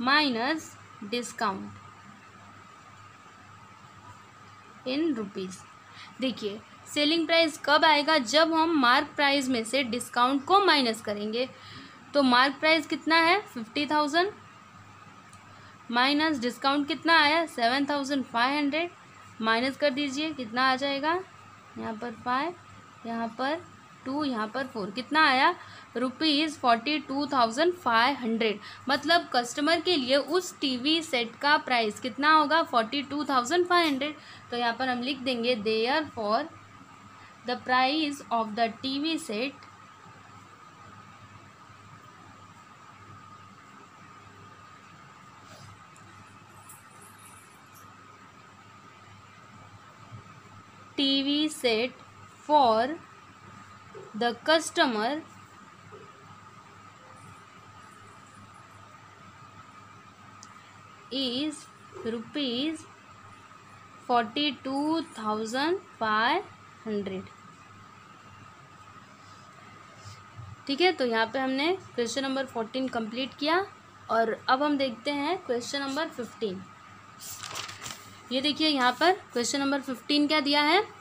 minus discount in rupees. देखिए सेलिंग प्राइस कब आएगा, जब हम मार्क प्राइस में से डिस्काउंट को माइनस करेंगे। तो मार्क प्राइस कितना है, 50,000, माइनस डिस्काउंट कितना आया, 7,500, माइनस कर दीजिए, कितना आ जाएगा, यहाँ पर 5, यहाँ पर 2, यहाँ पर 4, कितना आया, ₹42,500। मतलब कस्टमर के लिए उस टीवी सेट का प्राइस कितना होगा, 42,500। तो यहाँ पर हम लिख देंगे therefore the price of the TV set for the customer is ₹42,500। ठीक है, तो यहाँ पे हमने क्वेश्चन नंबर 14 कंप्लीट किया, और अब हम देखते हैं क्वेश्चन नंबर 15। ये देखिए यहाँ पर क्वेश्चन नंबर 15 क्या दिया है,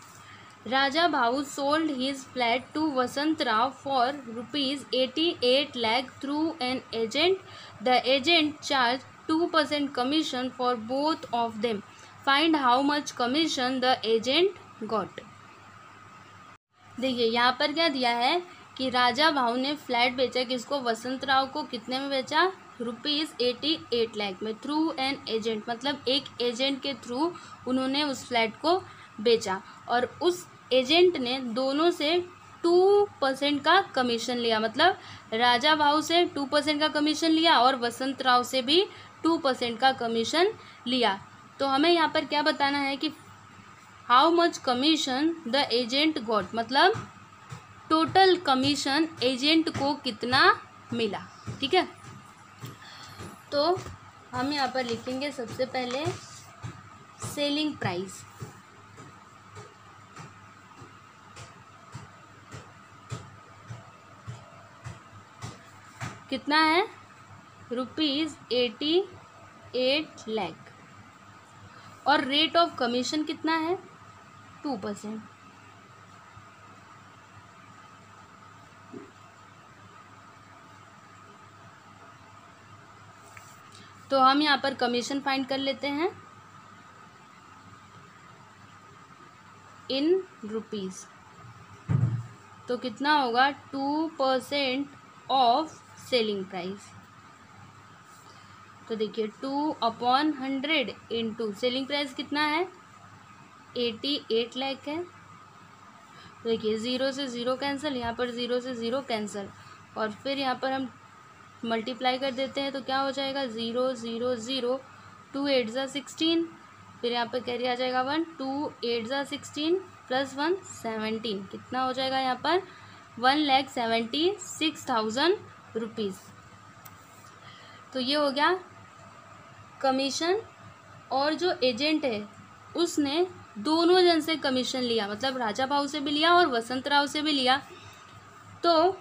Raja Bhau sold his flat to Vasant Rao for ₹88 lakh through an agent, the agent charge 2% commission for both of them, find how much commission the agent got. देखिए यहाँ पर क्या दिया है कि राजा भाऊ ने फ्लैट बेचा, किसको, वसंत राव को, कितने में बेचा, ₹88 लाख में, थ्रू एन एजेंट, मतलब एक एजेंट के थ्रू उन्होंने उस फ्लैट को बेचा, और उस एजेंट ने दोनों से 2% का कमीशन लिया। मतलब राजा भाऊ से 2% का कमीशन लिया और वसंत राव से भी 2% का कमीशन लिया। तो हमें यहाँ पर क्या बताना है कि how much commission the agent got, मतलब टोटल कमीशन एजेंट को कितना मिला। ठीक है, तो हम यहाँ पर लिखेंगे सबसे पहले सेलिंग प्राइस। कितना है, ₹88,00,000। और रेट ऑफ कमीशन कितना है, 2%। तो हम यहाँ पर कमीशन फाइंड कर लेते हैं इन रुपीज़। तो कितना होगा, 2% ऑफ सेलिंग प्राइस। तो देखिए 2/100 इंटू सेलिंग प्राइस कितना है, 88 लाख है। तो देखिए 0 से 0 कैंसिल, यहाँ पर 0 से 0 कैंसिल, और फिर यहाँ पर हम मल्टीप्लाई कर देते हैं तो क्या हो जाएगा, 0 0 0, 2 8 ज़ा 16, फिर यहाँ पर कैरी आ जाएगा 1, 2 8 ज़ा 16 प्लस 1 17, कितना हो जाएगा यहाँ पर, 1,76,000 रुपीज़। तो ये हो गया कमीशन। और जो एजेंट है उसने दोनों जन से कमीशन लिया, मतलब राजा भाऊ से भी लिया और वसंत राव से भी लिया। तो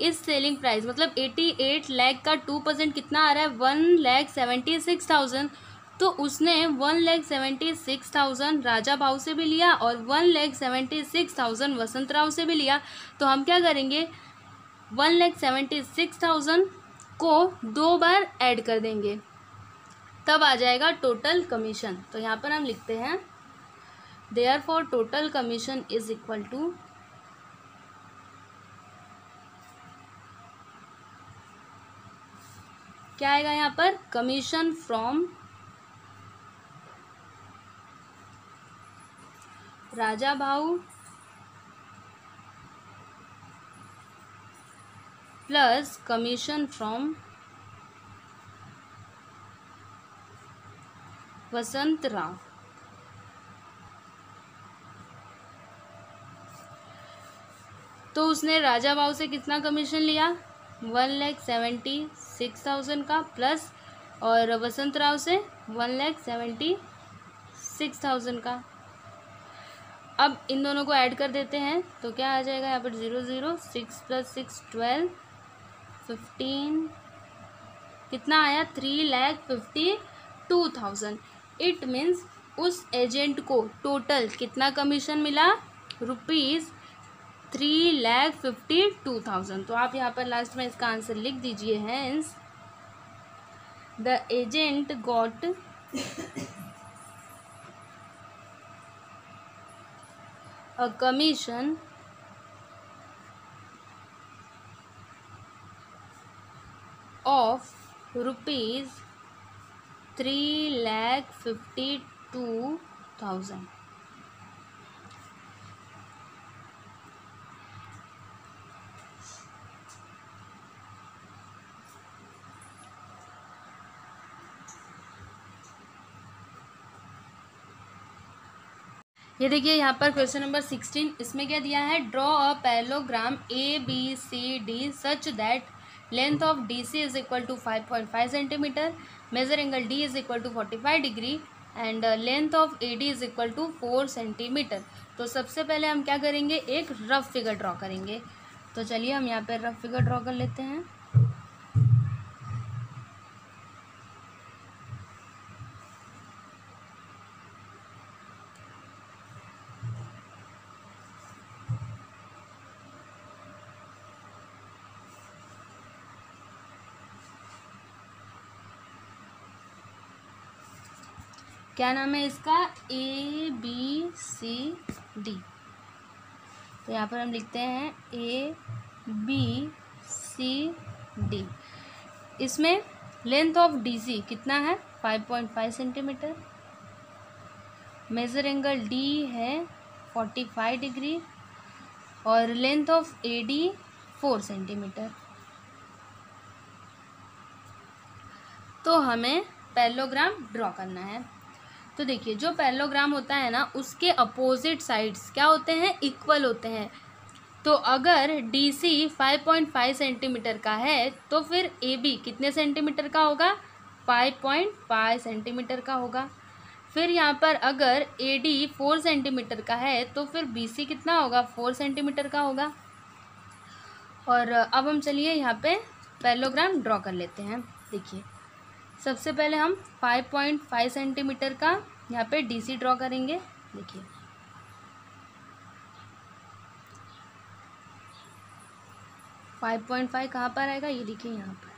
इस सेलिंग प्राइस मतलब 88 लाख का 2% कितना आ रहा है, 1,76,000। तो उसने 1,76,000 राजा भाऊ से भी लिया और 1,76,000 वसंत राव से भी लिया। तो हम क्या करेंगे, 1,76,000 को 2 बार ऐड कर देंगे, तब आ जाएगा टोटल कमीशन। तो यहाँ पर हम लिखते हैं therefore total commission is equal to, क्या आएगा यहाँ पर, commission from Raja Bhau plus commission from Vasant Rao. तो उसने राजा भाऊ से कितना कमीशन लिया, 1,76,000 का प्लस, और वसंत राव से 1,76,000 का। अब इन दोनों को ऐड कर देते हैं तो क्या आ जाएगा यहाँ पर, 0 0, 6 + 6 12, 15, कितना आया, 3,52,000। इट मीन्स उस एजेंट को टोटल कितना कमीशन मिला, ₹3,52,000। तो आप यहाँ पर लास्ट में इसका आंसर लिख दीजिए, hence the agent got a commission of ₹3,52,000। ये देखिए यहाँ पर क्वेश्चन नंबर 16, इसमें क्या दिया है, draw a parallelogram ABCD such that length of DC is equal to 5.5 centimetre, measure angle D is equal to 45 degree and length of AD is equal to 4 centimetre. तो सबसे पहले हम क्या करेंगे, एक रफ फिगर ड्रॉ करेंगे। तो चलिए हम यहाँ पर रफ फिगर ड्रॉ कर लेते हैं। क्या नाम है इसका, ABCD। तो यहाँ पर हम लिखते हैं ABCD। इसमें लेंथ ऑफ DC कितना है, 5.5 सेंटीमीटर, मेजर एंगल D है 45 डिग्री और लेंथ ऑफ AD 4 सेंटीमीटर। तो हमें पैरेललोग्राम ड्रॉ करना है। तो देखिए जो पैरेललोग्राम होता है ना, उसके अपोजिट साइड्स क्या होते हैं, इक्वल होते हैं। तो अगर DC 5.5 सेंटीमीटर का है तो फिर AB कितने सेंटीमीटर का होगा, 5.5 सेंटीमीटर का होगा। फिर यहाँ पर अगर AD 4 सेंटीमीटर का है तो फिर BC कितना होगा, 4 सेंटीमीटर का होगा। और अब हम चलिए यहाँ पे पैरेललोग्राम ड्रॉ कर लेते हैं। देखिए सबसे पहले हम 5.5 सेंटीमीटर का यहाँ पे डीसी ड्रॉ करेंगे। देखिए 5.5 कहाँ पर आएगा, ये देखिए यहाँ पर।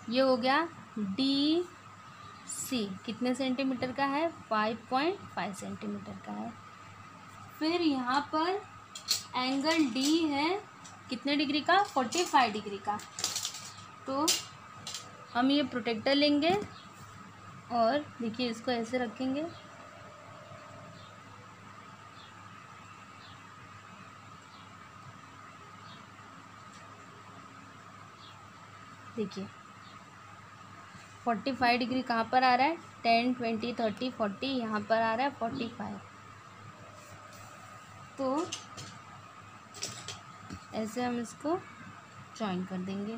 ये हो गया डी सी, कितने सेंटीमीटर का है, 5.5 सेंटीमीटर का है। फिर यहाँ पर एंगल डी है कितने डिग्री का, 45 डिग्री का। तो हम ये प्रोटेक्टर लेंगे और देखिए इसको ऐसे रखेंगे, देखिए 45 डिग्री कहाँ पर आ रहा है, 10, 20, 30, 40, यहाँ पर आ रहा है 45। तो ऐसे हम इसको जॉइन कर देंगे।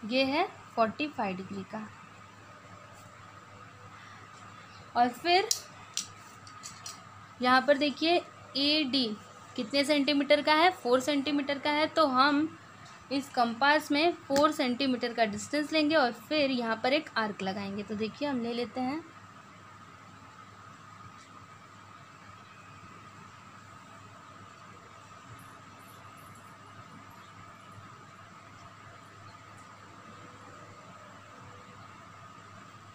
ये है 45 डिग्री का। और फिर यहाँ पर देखिए ए डी कितने सेंटीमीटर का है, 4 सेंटीमीटर का है। तो हम इस कंपास में 4 सेंटीमीटर का डिस्टेंस लेंगे और फिर यहाँ पर एक आर्क लगाएंगे। तो देखिए हम ले लेते हैं,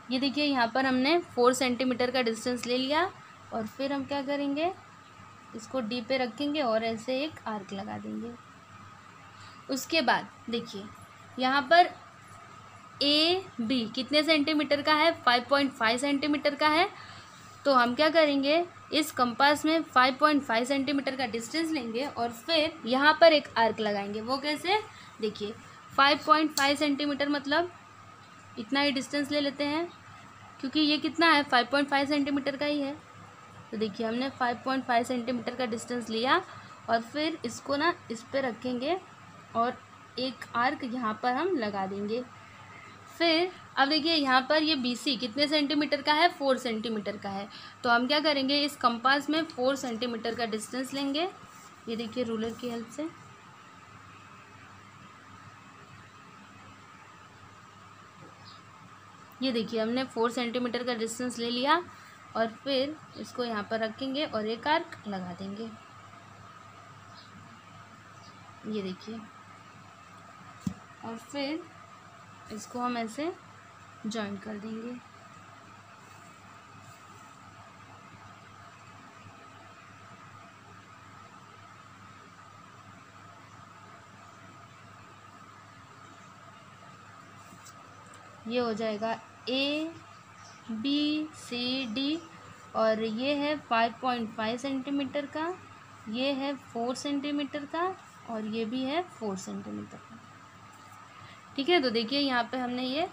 ये देखिए यहाँ पर हमने 4 सेंटीमीटर का डिस्टेंस ले लिया। और फिर हम क्या करेंगे, इसको डी पे रखेंगे और ऐसे एक आर्क लगा देंगे। उसके बाद देखिए यहाँ पर ए बी कितने सेंटीमीटर का है, 5.5 सेंटीमीटर का है। तो हम क्या करेंगे, इस कंपास में 5.5 सेंटीमीटर का डिस्टेंस लेंगे और फिर यहाँ पर एक आर्क लगाएंगे। वो कैसे, देखिए 5.5 सेंटीमीटर मतलब इतना ही डिस्टेंस ले लेते हैं, क्योंकि ये कितना है, 5.5 सेंटीमीटर का ही है। तो देखिए हमने 5.5 सेंटीमीटर का डिस्टेंस लिया और फिर इसको ना इस पे रखेंगे और एक आर्क यहाँ पर हम लगा देंगे। फिर अब देखिए यहाँ पर ये BC कितने सेंटीमीटर का है, 4 सेंटीमीटर का है। तो हम क्या करेंगे, इस कंपास में 4 सेंटीमीटर का डिस्टेंस लेंगे। ये देखिए रूलर की हेल्प से, ये देखिए हमने 4 सेंटीमीटर का डिस्टेंस ले लिया और फिर इसको यहाँ पर रखेंगे और एक आर्क लगा देंगे। ये देखिए, और फिर इसको हम ऐसे जॉइन कर देंगे। ये हो जाएगा ए बी सी डी और ये है 5.5 सेंटीमीटर का, ये है 4 सेंटीमीटर का और ये भी है 4 सेंटीमीटर का। ठीक है, तो देखिए यहाँ पे हमने ये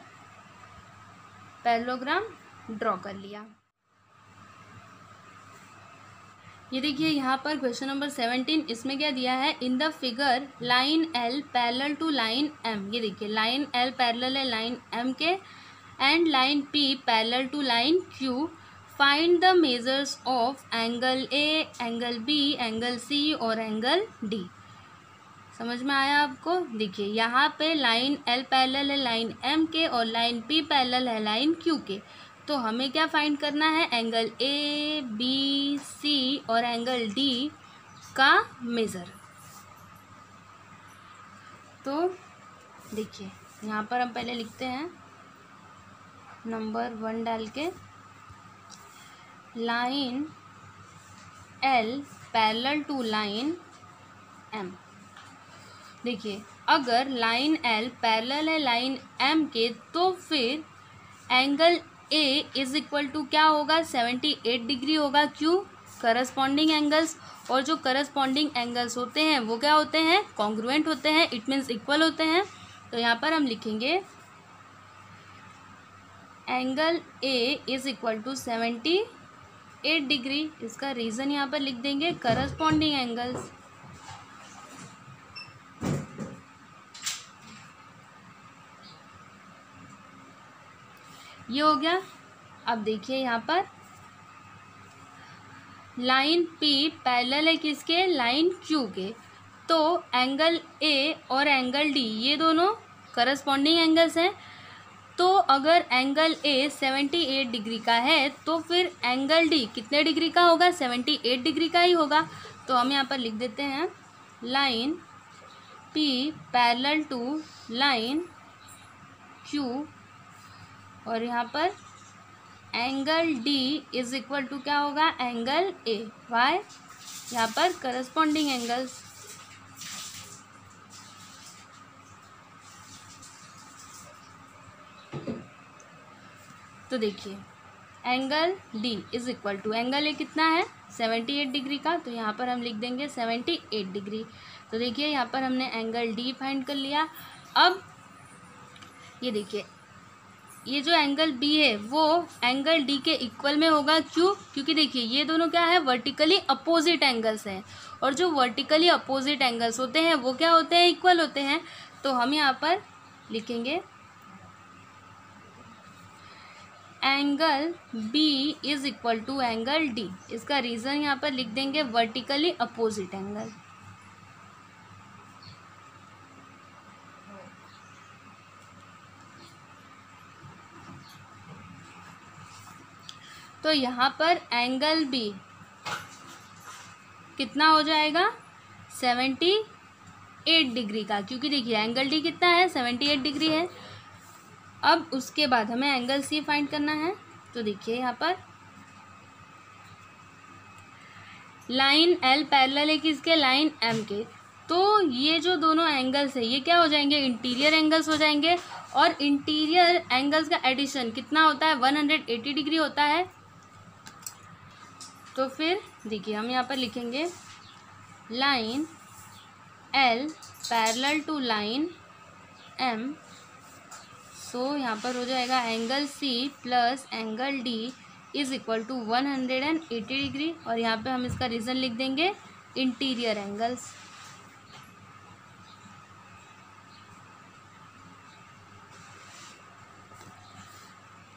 पैरेललोग्राम ड्रॉ कर लिया। ये देखिए यहाँ पर क्वेश्चन नंबर 17, इसमें क्या दिया है, in the figure line L parallel to line M. ये देखिए लाइन एल पैरेलल है लाइन एम के and line P parallel to line Q. Find the measures of angle A, angle B, angle C और angle D. समझ में आया आपको? देखिए यहाँ पे लाइन एल पैरेलल है लाइन एम के और लाइन पी पैरेलल है लाइन क्यू के। तो हमें क्या फाइंड करना है, एंगल ए बी सी और एंगल डी का मेज़र। तो देखिए यहाँ पर हम पहले लिखते हैं नंबर 1 डाल के, line L parallel to line M. देखिए अगर लाइन एल पैरेलल है लाइन एम के तो फिर angle A is equal to क्या होगा, 78 डिग्री होगा। क्यों, करस्पॉन्डिंग एंगल्स, और जो करस्पॉन्डिंग एंगल्स होते हैं वो क्या होते हैं, कॉन्ग्रुएंट होते हैं, इट मीन्स इक्वल होते हैं। तो यहाँ पर हम लिखेंगे angle A is equal to 78 degree. इसका रीज़न यहाँ पर लिख देंगे, करस्पॉन्डिंग एंगल्स। ये हो गया। अब देखिए यहाँ पर लाइन P पैरेलल है किसके, लाइन Q के। तो एंगल A और एंगल D ये दोनों करस्पॉन्डिंग एंगल्स हैं। तो अगर एंगल A 78 डिग्री का है तो फिर एंगल D कितने डिग्री का होगा, 78 डिग्री का ही होगा। तो हम यहाँ पर लिख देते हैं line P parallel to line Q और यहाँ पर angle D is equal to क्या होगा, एंगल A। वाई, यहाँ पर करस्पॉन्डिंग एंगल्स। तो देखिए angle D is equal to angle A कितना है, 78 डिग्री का। तो यहाँ पर हम लिख देंगे 78 डिग्री। तो देखिए यहाँ पर हमने एंगल D फाइंड कर लिया। अब ये देखिए ये जो एंगल B है वो एंगल D के इक्वल में होगा। क्यों, क्योंकि देखिए ये दोनों क्या है, वर्टिकली अपोजिट एंगल्स हैं। और जो वर्टिकली अपोजिट एंगल्स होते हैं वो क्या होते हैं, इक्वल होते हैं। तो हम यहाँ पर लिखेंगे angle B is equal to angle D। इसका रीज़न यहाँ पर लिख देंगे वर्टिकली अपोजिट एंगल। तो यहाँ पर एंगल B कितना हो जाएगा, 78 डिग्री का, क्योंकि देखिए एंगल D कितना है, 78 डिग्री है। अब उसके बाद हमें एंगल C फाइंड करना है। तो देखिए यहाँ पर लाइन L पैरेलल है किसके, लाइन M के। तो ये जो दोनों एंगल्स है ये क्या हो जाएंगे, इंटीरियर एंगल्स हो जाएंगे। और इंटीरियर एंगल्स का एडिशन कितना होता है, 180 डिग्री होता है। तो फिर देखिए हम यहाँ पर लिखेंगे line L parallel to line M। So यहाँ पर हो जाएगा angle C plus angle D is equal to 180 degree. और यहाँ पे हम इसका रीज़न लिख देंगे इंटीरियर एंगल्स।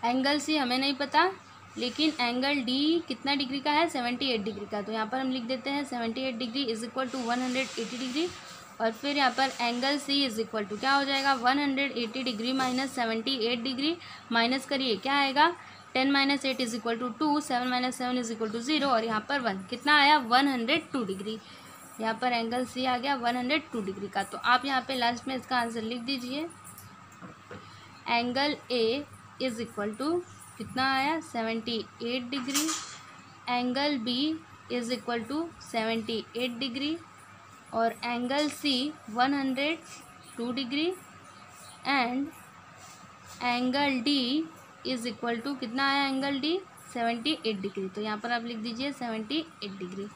एंगल C हमें नहीं पता, लेकिन एंगल D कितना डिग्री का है, 78 डिग्री का। तो यहाँ पर हम लिख देते हैं 78 degree is equal to 180 degree. और फिर यहाँ पर angle C is equal to क्या हो जाएगा, 180 डिग्री माइनस 78 डिग्री। माइनस करिए क्या आएगा, 10 minus 8 is equal to 2, 7 minus 7 is equal to 0। और यहाँ पर 1 कितना आया, 102 डिग्री। यहाँ पर एंगल C आ गया 102 डिग्री का। तो आप यहाँ पे लास्ट में इसका आंसर लिख दीजिए। Angle A is equal to कितना आया, 78 degree. Angle B is equal to 78 degree. और angle C 102 degree. And angle D is equal to कितना आया, एंगल D 78 डिग्री। तो यहाँ पर आप लिख दीजिए 78 डिग्री।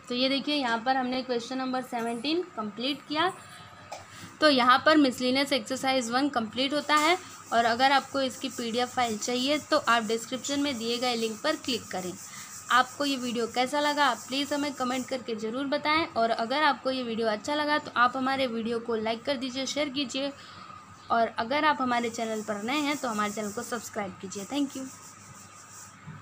तो ये देखिए यहाँ पर हमने क्वेश्चन नंबर 17 कंप्लीट किया। तो यहाँ पर मिसलिनियस एक्सरसाइज 1 कंप्लीट होता है। और अगर आपको इसकी PDF फाइल चाहिए तो आप डिस्क्रिप्शन में दिए गए लिंक पर क्लिक करें। आपको ये वीडियो कैसा लगा प्लीज़ हमें कमेंट करके ज़रूर बताएं। और अगर आपको ये वीडियो अच्छा लगा तो आप हमारे वीडियो को लाइक कर दीजिए, शेयर कीजिए। और अगर आप हमारे चैनल पर नए हैं तो हमारे चैनल को सब्सक्राइब कीजिए। Thank you.